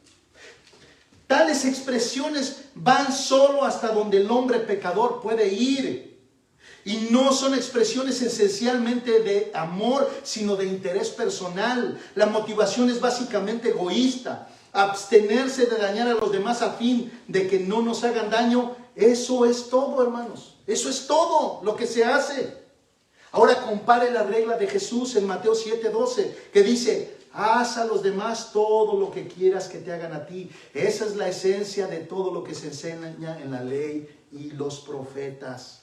Tales expresiones van solo hasta donde el hombre pecador puede ir. Y no son expresiones esencialmente de amor, sino de interés personal. La motivación es básicamente egoísta. Abstenerse de dañar a los demás a fin de que no nos hagan daño. Eso es todo, hermanos. Eso es todo lo que se hace. Ahora compare la regla de Jesús en Mateo 7:12, que dice, haz a los demás todo lo que quieras que te hagan a ti. Esa es la esencia de todo lo que se enseña en la ley y los profetas.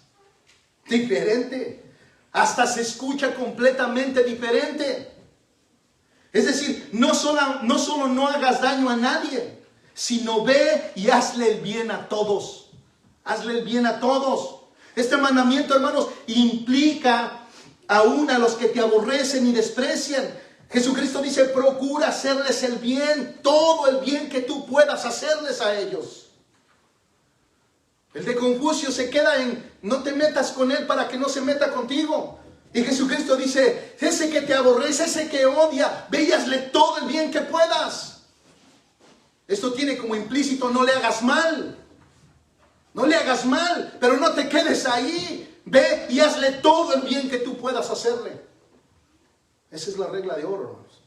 Diferente. Hasta se escucha completamente diferente. Es decir, no solo no hagas daño a nadie, sino ve y hazle el bien a todos. Hazle el bien a todos. Este mandamiento, hermanos, implica aún a los que te aborrecen y desprecian. Jesucristo dice, procura hacerles el bien, todo el bien que tú puedas hacerles a ellos. El de Confucio se queda en, no te metas con él para que no se meta contigo. Y Jesucristo dice, ese que te aborrece, ese que odia, ve y hazle todo el bien que puedas. Esto tiene como implícito, no le hagas mal. No le hagas mal, pero no te quedes ahí. Ve y hazle todo el bien que tú puedas hacerle. Esa es la regla de oro, hermanos.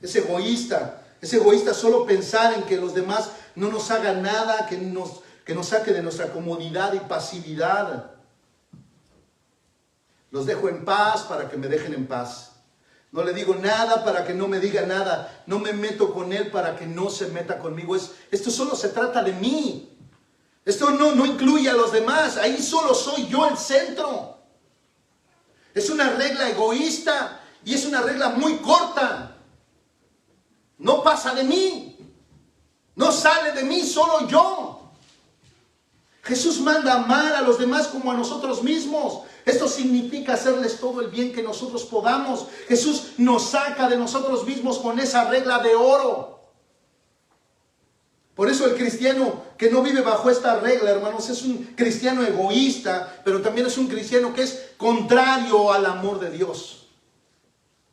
Es egoísta solo pensar en que los demás no nos hagan nada, que nos saque de nuestra comodidad y pasividad. Los dejo en paz para que me dejen en paz. No le digo nada para que no me diga nada. No me meto con él para que no se meta conmigo. Esto solo se trata de mí. Esto no incluye a los demás. Ahí solo soy yo el centro. Es una regla egoísta y es una regla muy corta. No pasa de mí. No sale de mí, solo yo. Jesús manda amar a los demás como a nosotros mismos. Esto significa hacerles todo el bien que nosotros podamos. Jesús nos saca de nosotros mismos con esa regla de oro. Por eso el cristiano que no vive bajo esta regla, hermanos, es un cristiano egoísta, pero también es un cristiano que es contrario al amor de Dios.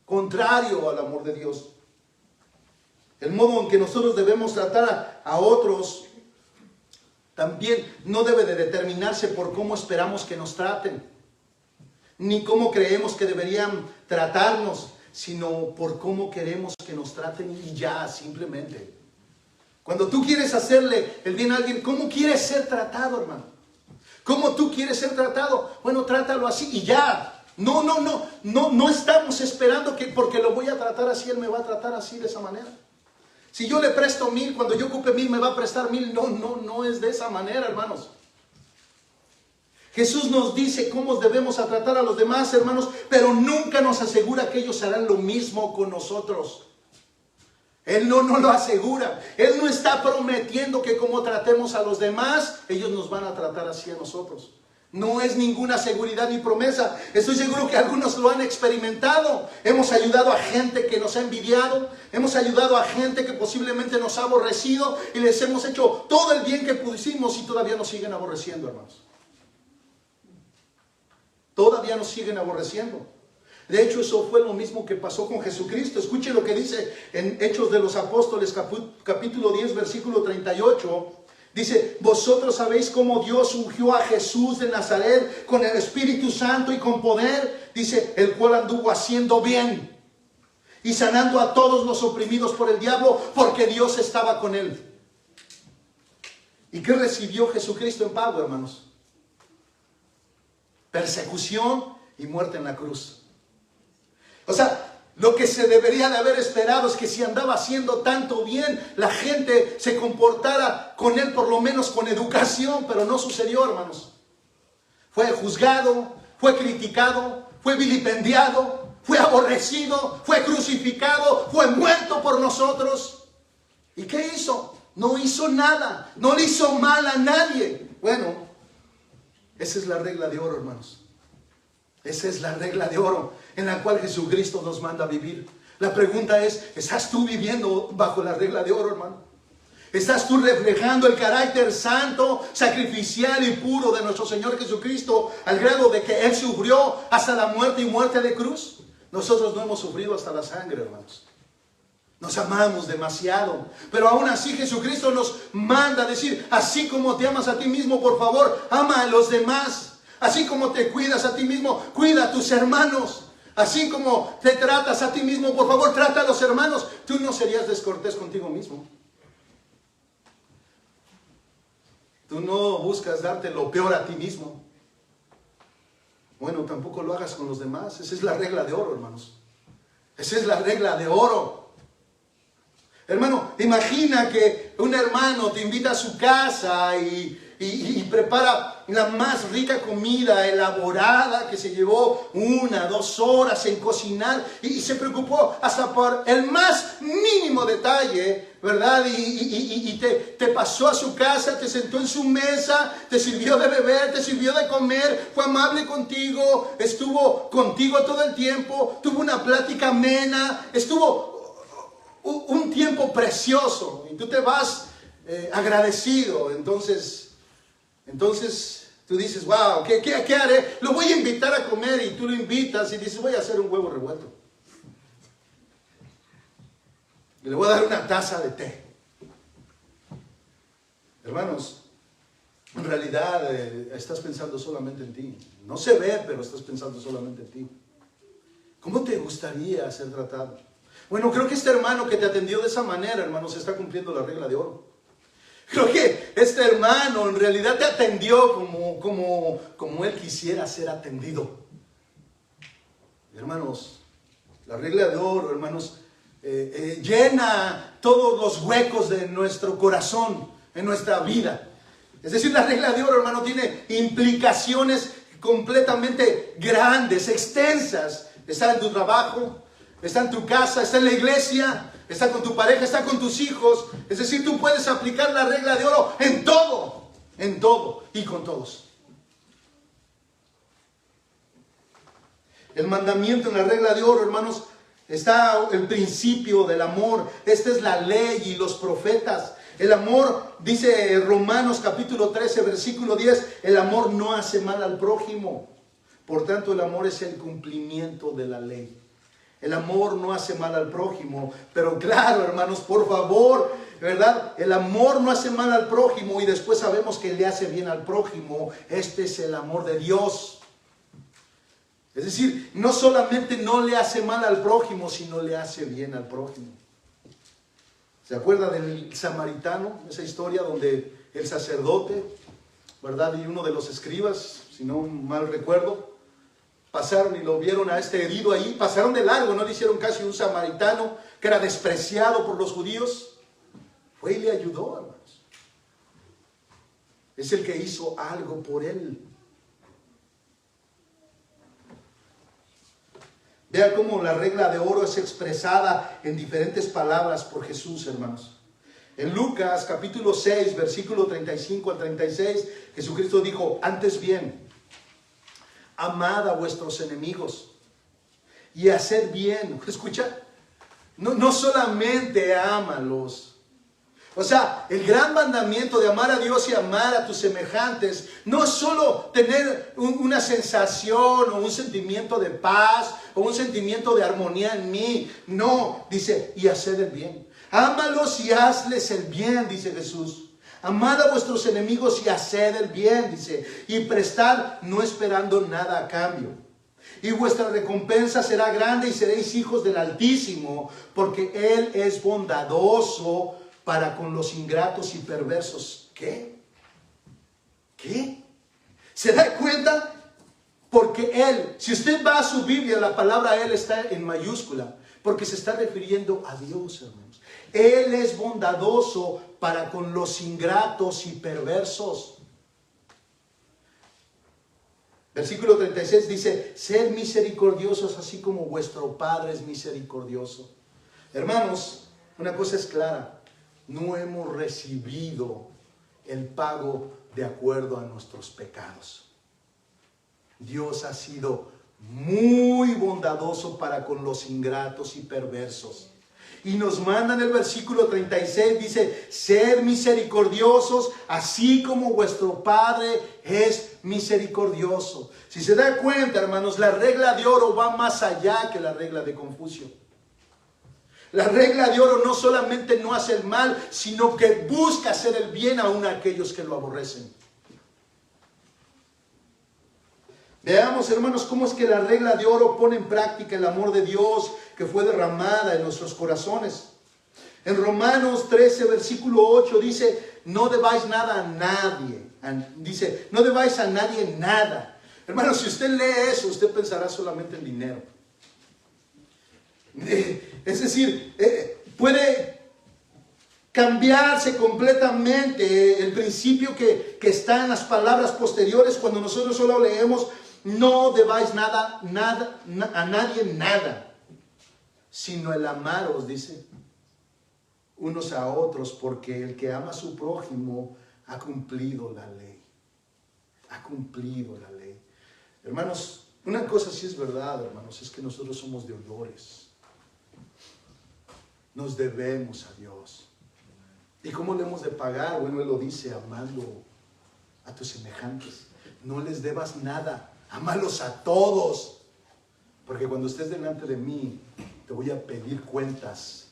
Contrario al amor de Dios. El modo en que nosotros debemos tratar a otros también no debe de determinarse por cómo esperamos que nos traten, ni cómo creemos que deberían tratarnos, sino por cómo queremos que nos traten y ya, simplemente. Cuando tú quieres hacerle el bien a alguien, ¿cómo quieres ser tratado, hermano? ¿Cómo tú quieres ser tratado? Bueno, trátalo así y ya. No estamos esperando que porque lo voy a tratar así, él me va a tratar así, de esa manera. Si yo le presto 1000, cuando yo ocupe 1000 me va a prestar 1000. No es de esa manera, hermanos. Jesús nos dice cómo debemos tratar a los demás, hermanos, pero nunca nos asegura que ellos harán lo mismo con nosotros. Él no lo asegura. Él no está prometiendo que como tratemos a los demás, ellos nos van a tratar así a nosotros. No es ninguna seguridad ni promesa. Estoy seguro que algunos lo han experimentado. Hemos ayudado a gente que nos ha envidiado. Hemos ayudado a gente que posiblemente nos ha aborrecido. Y les hemos hecho todo el bien que pudimos y todavía nos siguen aborreciendo, hermanos. Todavía nos siguen aborreciendo. De hecho, eso fue lo mismo que pasó con Jesucristo. Escuche lo que dice en Hechos de los Apóstoles, capítulo 10, versículo 38. Dice, vosotros sabéis cómo Dios ungió a Jesús de Nazaret con el Espíritu Santo y con poder, dice, el cual anduvo haciendo bien y sanando a todos los oprimidos por el diablo, porque Dios estaba con él. ¿Y qué recibió Jesucristo en pago, hermanos? Persecución y muerte en la cruz. O sea, lo que se debería de haber esperado es que si andaba haciendo tanto bien, la gente se comportara con él por lo menos con educación, pero no sucedió, hermanos. Fue juzgado, fue criticado, fue vilipendiado, fue aborrecido, fue crucificado, fue muerto por nosotros. ¿Y qué hizo? No hizo nada, no le hizo mal a nadie. Bueno, esa es la regla de oro, hermanos. Esa es la regla de oro en la cual Jesucristo nos manda a vivir. La pregunta es, ¿estás tú viviendo bajo la regla de oro, hermano? ¿Estás tú reflejando el carácter santo, sacrificial y puro de nuestro Señor Jesucristo al grado de que Él sufrió hasta la muerte y muerte de cruz? Nosotros no hemos sufrido hasta la sangre, hermanos. Nos amamos demasiado, pero aún así Jesucristo nos manda a decir, así como te amas a ti mismo, por favor, ama a los demás. Así como te cuidas a ti mismo, cuida a tus hermanos. Así como te tratas a ti mismo, por favor, trata a los hermanos. Tú no serías descortés contigo mismo. Tú no buscas darte lo peor a ti mismo. Bueno, tampoco lo hagas con los demás. Esa es la regla de oro, hermanos. Esa es la regla de oro. Hermano, imagina que un hermano te invita a su casa y prepara la más rica comida elaborada que se llevó 1, 2 horas en cocinar y se preocupó hasta por el más mínimo detalle, ¿verdad? Y te pasó a su casa, te sentó en su mesa, te sirvió de beber, te sirvió de comer, fue amable contigo, estuvo contigo todo el tiempo, tuvo una plática amena, estuvo un tiempo precioso y tú te vas agradecido. Entonces tú dices, wow, ¿qué haré? Lo voy a invitar a comer y tú lo invitas y dices, voy a hacer un huevo revuelto. Y le voy a dar una taza de té. Hermanos, en realidad estás pensando solamente en ti. No se ve, pero estás pensando solamente en ti. ¿Cómo te gustaría ser tratado? Bueno, creo que este hermano que te atendió de esa manera, hermanos, está cumpliendo la regla de oro. Creo que este hermano en realidad te atendió como él quisiera ser atendido. Hermanos, La regla de oro, hermanos, llena todos los huecos de nuestro corazón, en nuestra vida. Es decir, la regla de oro, hermano, tiene implicaciones completamente grandes, extensas. Está en tu trabajo, está en tu casa, está en la iglesia, está con tu pareja, está con tus hijos. Es decir, tú puedes aplicar la regla de oro en todo y con todos. El mandamiento en la regla de oro, hermanos, está el principio del amor. Esta es la ley y los profetas. El amor, dice Romanos capítulo 13, versículo 10, el amor no hace mal al prójimo. Por tanto, el amor es el cumplimiento de la ley. El amor no hace mal al prójimo. Pero claro, hermanos, por favor, ¿verdad? El amor no hace mal al prójimo y después sabemos que le hace bien al prójimo. Este es el amor de Dios. Es decir, no solamente no le hace mal al prójimo, sino le hace bien al prójimo. ¿Se acuerda del samaritano? Esa historia donde el sacerdote, ¿verdad? Y uno de los escribas, si no mal recuerdo, pasaron y lo vieron a este herido ahí, pasaron de largo, no le hicieron casi un samaritano que era despreciado por los judíos. Fue y le ayudó, hermanos. Es el que hizo algo por él. Vea cómo la regla de oro es expresada en diferentes palabras por Jesús, hermanos. En Lucas capítulo 6, versículo 35 al 36, Jesucristo dijo, antes bien, amad a vuestros enemigos y haced bien. ¿Escucha? No solamente ámalos. O sea, el gran mandamiento de amar a Dios y amar a tus semejantes no es solo tener una sensación o un sentimiento de paz o un sentimiento de armonía en mí. No, dice, y hacer el bien. Ámalos y hazles el bien, dice Jesús. Amad a vuestros enemigos y haced el bien, dice. Y prestad no esperando nada a cambio. Y vuestra recompensa será grande y seréis hijos del Altísimo, porque Él es bondadoso para con los ingratos y perversos. ¿Qué? ¿Se da cuenta? Porque Él, si usted va a su Biblia, la palabra Él está en mayúscula, porque se está refiriendo a Dios, hermanos. Él es bondadoso para con los ingratos y perversos. Versículo 36 dice, sed misericordiosos así como vuestro Padre es misericordioso. Hermanos, una cosa es clara. No hemos recibido el pago de acuerdo a nuestros pecados. Dios ha sido muy bondadoso para con los ingratos y perversos. Y nos manda en el versículo 36, dice, sed misericordiosos, así como vuestro Padre es misericordioso. Si se da cuenta, hermanos, la regla de oro va más allá que la regla de Confucio. La regla de oro no solamente no hace el mal, sino que busca hacer el bien aún a aquellos que lo aborrecen. Veamos, hermanos, cómo es que la regla de oro pone en práctica el amor de Dios que fue derramada en nuestros corazones. En Romanos 13, versículo 8 dice, no debáis nada a nadie. Dice, no debáis a nadie nada. Hermanos, si usted lee eso, usted pensará solamente en dinero. Es decir, puede cambiarse completamente el principio que está en las palabras posteriores cuando nosotros solo leemos, no debáis nada a nadie nada, sino el amaros, dice, unos a otros, porque el que ama a su prójimo ha cumplido la ley. Ha cumplido la ley. Hermanos, una cosa sí es verdad, hermanos, es que nosotros somos deudores. Nos debemos a Dios. ¿Y cómo le hemos de pagar? Bueno, Él lo dice, amando a tus semejantes. No les debas nada, amalos a todos. Porque cuando estés delante de mí, te voy a pedir cuentas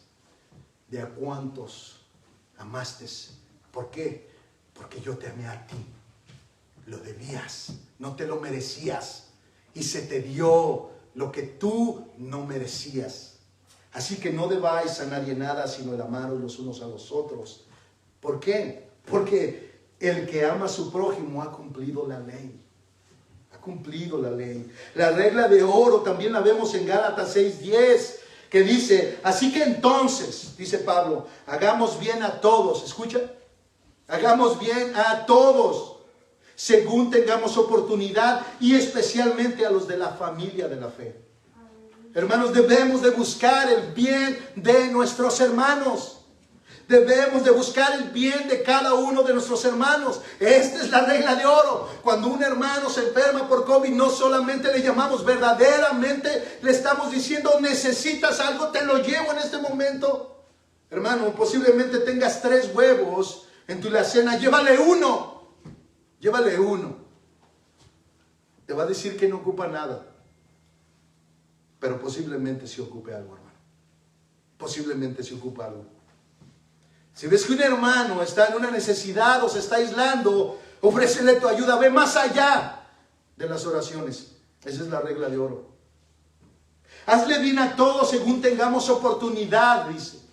de a cuántos amaste. ¿Por qué? Porque yo te amé a ti. Lo debías, no te lo merecías. Y se te dio lo que tú no merecías. Así que no debáis a nadie nada, sino el amaros los unos a los otros. ¿Por qué? Porque el que ama a su prójimo ha cumplido la ley. Ha cumplido la ley. La regla de oro también la vemos en Gálatas 6:10, que dice, así que entonces, dice Pablo, hagamos bien a todos, escucha, hagamos bien a todos, según tengamos oportunidad, y especialmente a los de la familia de la fe. Hermanos, debemos de buscar el bien de nuestros hermanos. Debemos de buscar el bien de cada uno de nuestros hermanos. Esta es la regla de oro. Cuando un hermano se enferma por COVID, no solamente le llamamos, verdaderamente le estamos diciendo, necesitas algo, te lo llevo en este momento. Hermano, posiblemente tengas 3 huevos en tu alacena, llévale uno. Llévale uno. Te va a decir que no ocupa nada, pero posiblemente sí ocupe algo, hermano. Posiblemente sí ocupa algo. Si ves que un hermano está en una necesidad o se está aislando, ofrécele tu ayuda. Ve más allá de las oraciones. Esa es la regla de oro. Hazle bien a todos según tengamos oportunidad, dice.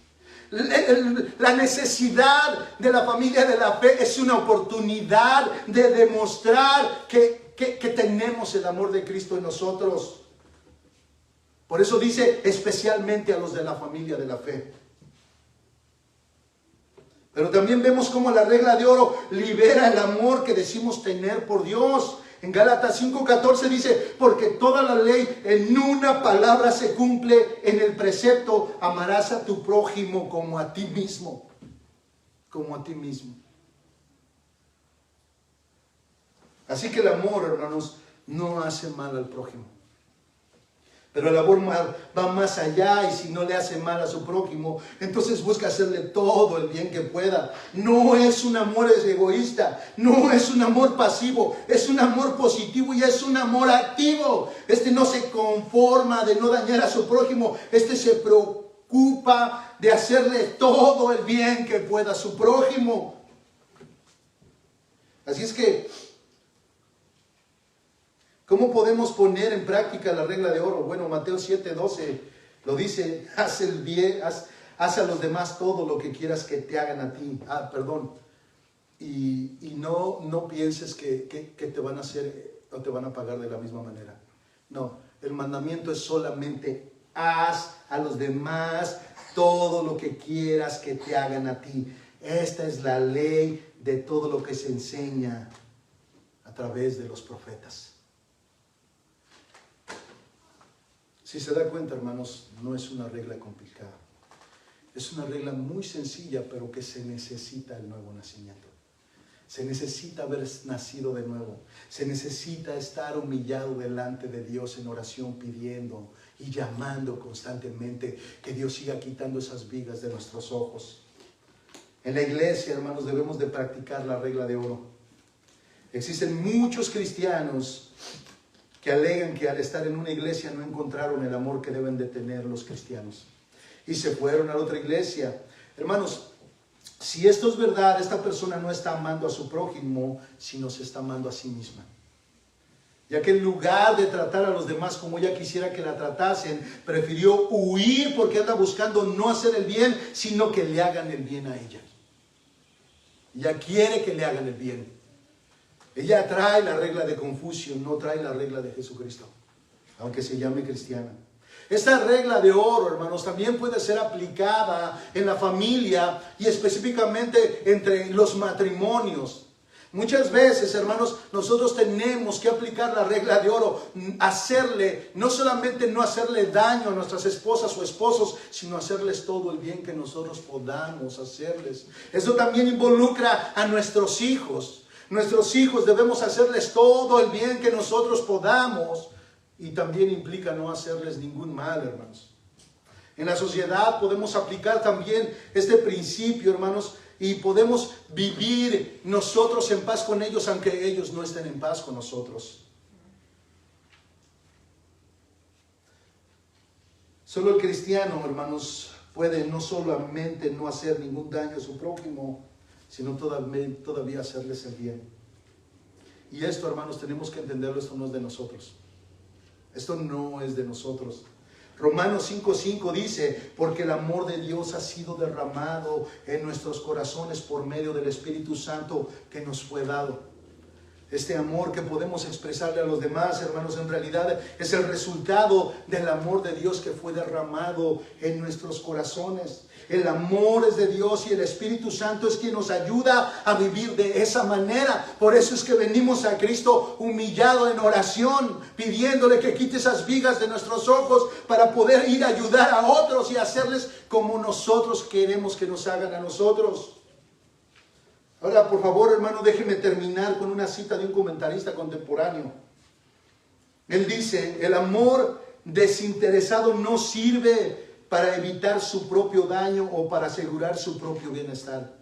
La necesidad de la familia de la fe es una oportunidad de demostrar que tenemos el amor de Cristo en nosotros. Por eso dice especialmente a los de la familia de la fe. Pero también vemos cómo la regla de oro libera el amor que decimos tener por Dios. En Gálatas 5:14 dice, porque toda la ley en una palabra se cumple en el precepto, amarás a tu prójimo como a ti mismo. Como a ti mismo. Así que el amor, hermanos, no hace mal al prójimo. Pero el amor va más allá, y si no le hace mal a su prójimo, entonces busca hacerle todo el bien que pueda. No es un amor egoísta, no es un amor pasivo, es un amor positivo y es un amor activo. No se conforma de no dañar a su prójimo, se preocupa de hacerle todo el bien que pueda a su prójimo. Así es que, ¿cómo podemos poner en práctica la regla de oro? Bueno, Mateo 7:12 lo dice, haz el bien, haz a los demás todo lo que quieras que te hagan a ti. Y no pienses que te van a hacer o te van a pagar de la misma manera. No, el mandamiento es solamente haz a los demás todo lo que quieras que te hagan a ti. Esta es la ley de todo lo que se enseña a través de los profetas. Si se da cuenta, hermanos, no es una regla complicada. Es una regla muy sencilla, pero que se necesita el nuevo nacimiento. Se necesita haber nacido de nuevo. Se necesita estar humillado delante de Dios en oración, pidiendo y llamando constantemente que Dios siga quitando esas vigas de nuestros ojos. En la iglesia, hermanos, debemos de practicar la regla de oro. Existen muchos cristianos que alegan que al estar en una iglesia no encontraron el amor que deben de tener los cristianos y se fueron a otra iglesia. Hermanos, si esto es verdad, esta persona no está amando a su prójimo, sino se está amando a sí misma. Ya que en lugar de tratar a los demás como ella quisiera que la tratasen, prefirió huir porque anda buscando no hacer el bien, sino que le hagan el bien a ella. Ella quiere que le hagan el bien. Ella trae la regla de Confucio, no trae la regla de Jesucristo, aunque se llame cristiana. Esta regla de oro, hermanos, también puede ser aplicada en la familia y específicamente entre los matrimonios. Muchas veces, hermanos, nosotros tenemos que aplicar la regla de oro, no solamente no hacerle daño a nuestras esposas o esposos, sino hacerles todo el bien que nosotros podamos hacerles. Esto también involucra a nuestros hijos. Nuestros hijos debemos hacerles todo el bien que nosotros podamos, y también implica no hacerles ningún mal, hermanos. En la sociedad podemos aplicar también este principio, hermanos, y podemos vivir nosotros en paz con ellos, aunque ellos no estén en paz con nosotros. Solo el cristiano, hermanos, puede no solamente no hacer ningún daño a su prójimo, sino todavía hacerles el bien. Y esto, hermanos, tenemos que entenderlo, esto no es de nosotros. Esto no es de nosotros. Romanos 5:5 dice, porque el amor de Dios ha sido derramado en nuestros corazones por medio del Espíritu Santo que nos fue dado. Este amor que podemos expresarle a los demás, hermanos, en realidad es el resultado del amor de Dios que fue derramado en nuestros corazones. El amor es de Dios y el Espíritu Santo es quien nos ayuda a vivir de esa manera. Por eso es que venimos a Cristo humillado en oración, pidiéndole que quite esas vigas de nuestros ojos para poder ir a ayudar a otros y hacerles como nosotros queremos que nos hagan a nosotros. Ahora, por favor, hermano, déjeme terminar con una cita de un comentarista contemporáneo. Él dice: el amor desinteresado no sirve para evitar su propio daño o para asegurar su propio bienestar.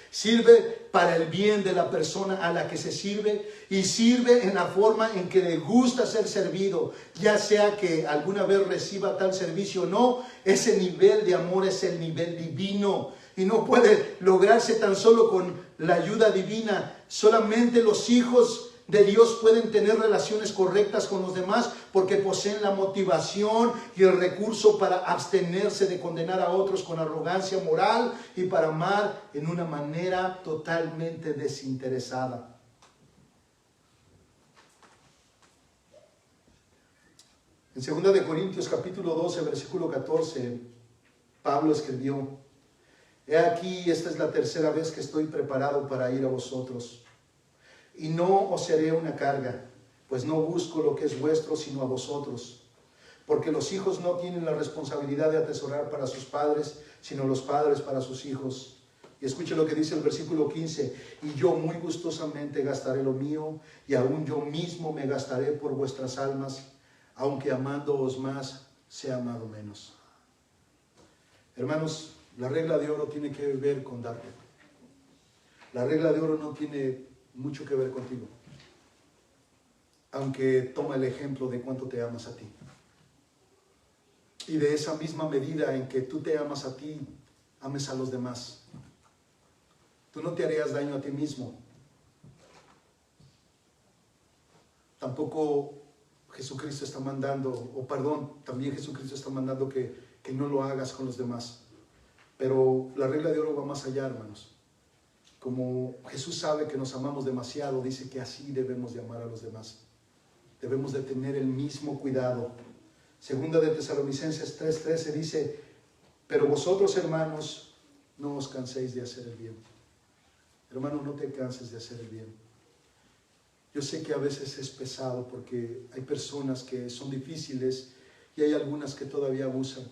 Sirve para el bien de la persona a la que se sirve y sirve en la forma en que le gusta ser servido, ya sea que alguna vez reciba tal servicio o no. Ese nivel de amor es el nivel divino y no puede lograrse tan solo con la ayuda divina. Solamente los hijos de Dios pueden tener relaciones correctas con los demás porque poseen la motivación y el recurso para abstenerse de condenar a otros con arrogancia moral y para amar en una manera totalmente desinteresada. En 2 Corintios capítulo 12, versículo 14, Pablo escribió: he aquí, esta es la tercera vez que estoy preparado para ir a vosotros, y no os seré una carga, pues no busco lo que es vuestro, sino a vosotros. Porque los hijos no tienen la responsabilidad de atesorar para sus padres, sino los padres para sus hijos. Y escuche lo que dice el versículo 15: y yo muy gustosamente gastaré lo mío, y aún yo mismo me gastaré por vuestras almas, aunque amándoos más, sea amado menos. Hermanos, la regla de oro tiene que ver con dar. La regla de oro no tiene mucho que ver contigo, aunque toma el ejemplo de cuánto te amas a ti. Y de esa misma medida en que tú te amas a ti, ames a los demás. Tú no te harías daño a ti mismo. Tampoco Jesucristo está mandando, también Jesucristo está mandando que no lo hagas con los demás. Pero la regla de oro va más allá, hermanos. Como Jesús sabe que nos amamos demasiado, dice que así debemos de amar a los demás. Debemos de tener el mismo cuidado. Segunda de Tesalonicenses 3:13 dice: pero vosotros, hermanos, no os canséis de hacer el bien. Hermano, no te canses de hacer el bien. Yo sé que a veces es pesado porque hay personas que son difíciles y hay algunas que todavía abusan.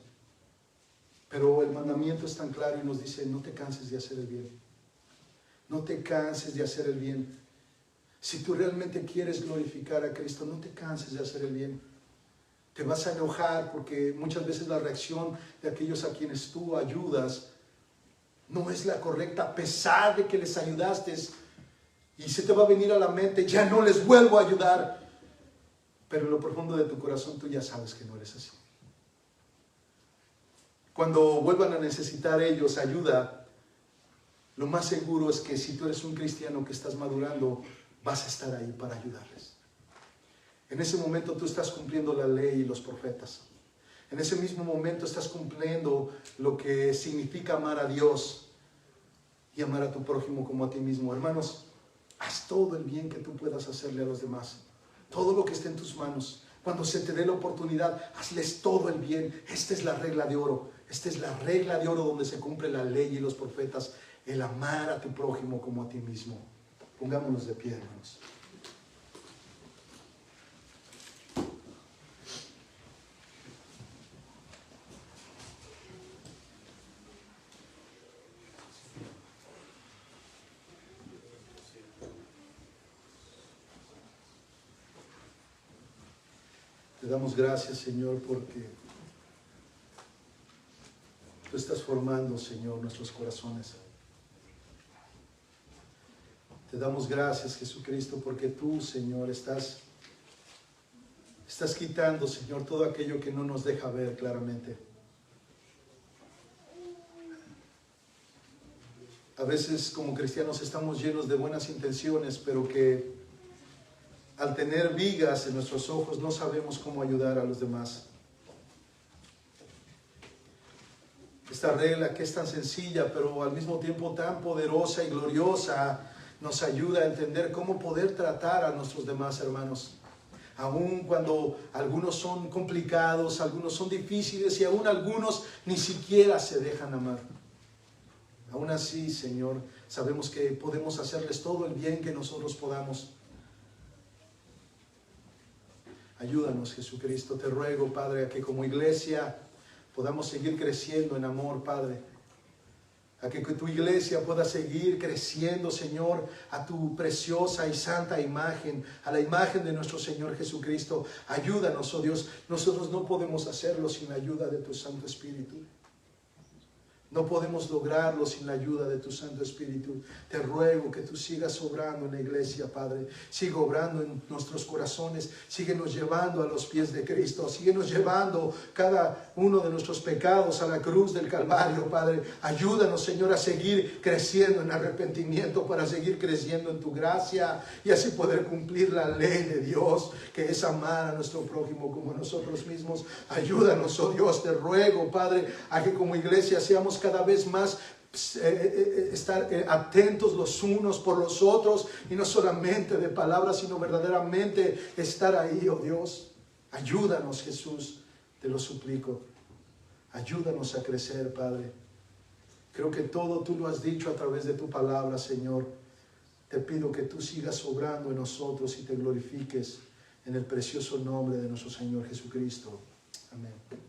Pero el mandamiento es tan claro y nos dice: no te canses de hacer el bien. No te canses de hacer el bien. Si tú realmente quieres glorificar a Cristo, no te canses de hacer el bien. Te vas a enojar porque muchas veces la reacción de aquellos a quienes tú ayudas no es la correcta, a pesar de que les ayudaste. Y se te va a venir a la mente: ya no les vuelvo a ayudar. Pero en lo profundo de tu corazón tú ya sabes que no eres así. Cuando vuelvan a necesitar ellos ayuda, lo más seguro es que si tú eres un cristiano que estás madurando, vas a estar ahí para ayudarles. En ese momento tú estás cumpliendo la ley y los profetas. En ese mismo momento estás cumpliendo lo que significa amar a Dios y amar a tu prójimo como a ti mismo. Hermanos, haz todo el bien que tú puedas hacerle a los demás. Todo lo que esté en tus manos. Cuando se te dé la oportunidad, hazles todo el bien. Esta es la regla de oro. Esta es la regla de oro donde se cumple la ley y los profetas. El amar a tu prójimo como a ti mismo. Pongámonos de pie, hermanos. Te damos gracias, Señor, porque tú estás formando, Señor, nuestros corazones. Te damos gracias, Jesucristo, porque tú, Señor, estás quitando, Señor, todo aquello que no nos deja ver claramente. A veces como cristianos estamos llenos de buenas intenciones, pero que al tener vigas en nuestros ojos no sabemos cómo ayudar a los demás. Esta regla que es tan sencilla, pero al mismo tiempo tan poderosa y gloriosa, nos ayuda a entender cómo poder tratar a nuestros demás hermanos. Aun cuando algunos son complicados, algunos son difíciles y aún algunos ni siquiera se dejan amar. Aún así, Señor, sabemos que podemos hacerles todo el bien que nosotros podamos. Ayúdanos, Jesucristo. Te ruego, Padre, a que como iglesia podamos seguir creciendo en amor, Padre. A que tu iglesia pueda seguir creciendo, Señor, a tu preciosa y santa imagen, a la imagen de nuestro Señor Jesucristo. Ayúdanos, oh Dios. Nosotros no podemos hacerlo sin la ayuda de tu Santo Espíritu. No podemos lograrlo sin la ayuda de tu Santo Espíritu. Te ruego que tú sigas obrando en la iglesia, Padre. Siga obrando en nuestros corazones. Síguenos llevando a los pies de Cristo. Síguenos llevando cada uno de nuestros pecados a la cruz del Calvario, Padre. Ayúdanos, Señor, a seguir creciendo en arrepentimiento, para seguir creciendo en tu gracia y así poder cumplir la ley de Dios, que es amar a nuestro prójimo como a nosotros mismos. Ayúdanos, oh Dios, te ruego, Padre, a que como iglesia seamos cada vez más estar atentos los unos por los otros, y no solamente de palabras, sino verdaderamente estar ahí, oh Dios. Ayúdanos, Jesús, te lo suplico. Ayúdanos a crecer, Padre. Creo que todo tú lo has dicho a través de tu palabra, Señor. Te pido que tú sigas obrando en nosotros y te glorifiques en el precioso nombre de nuestro Señor Jesucristo. Amén.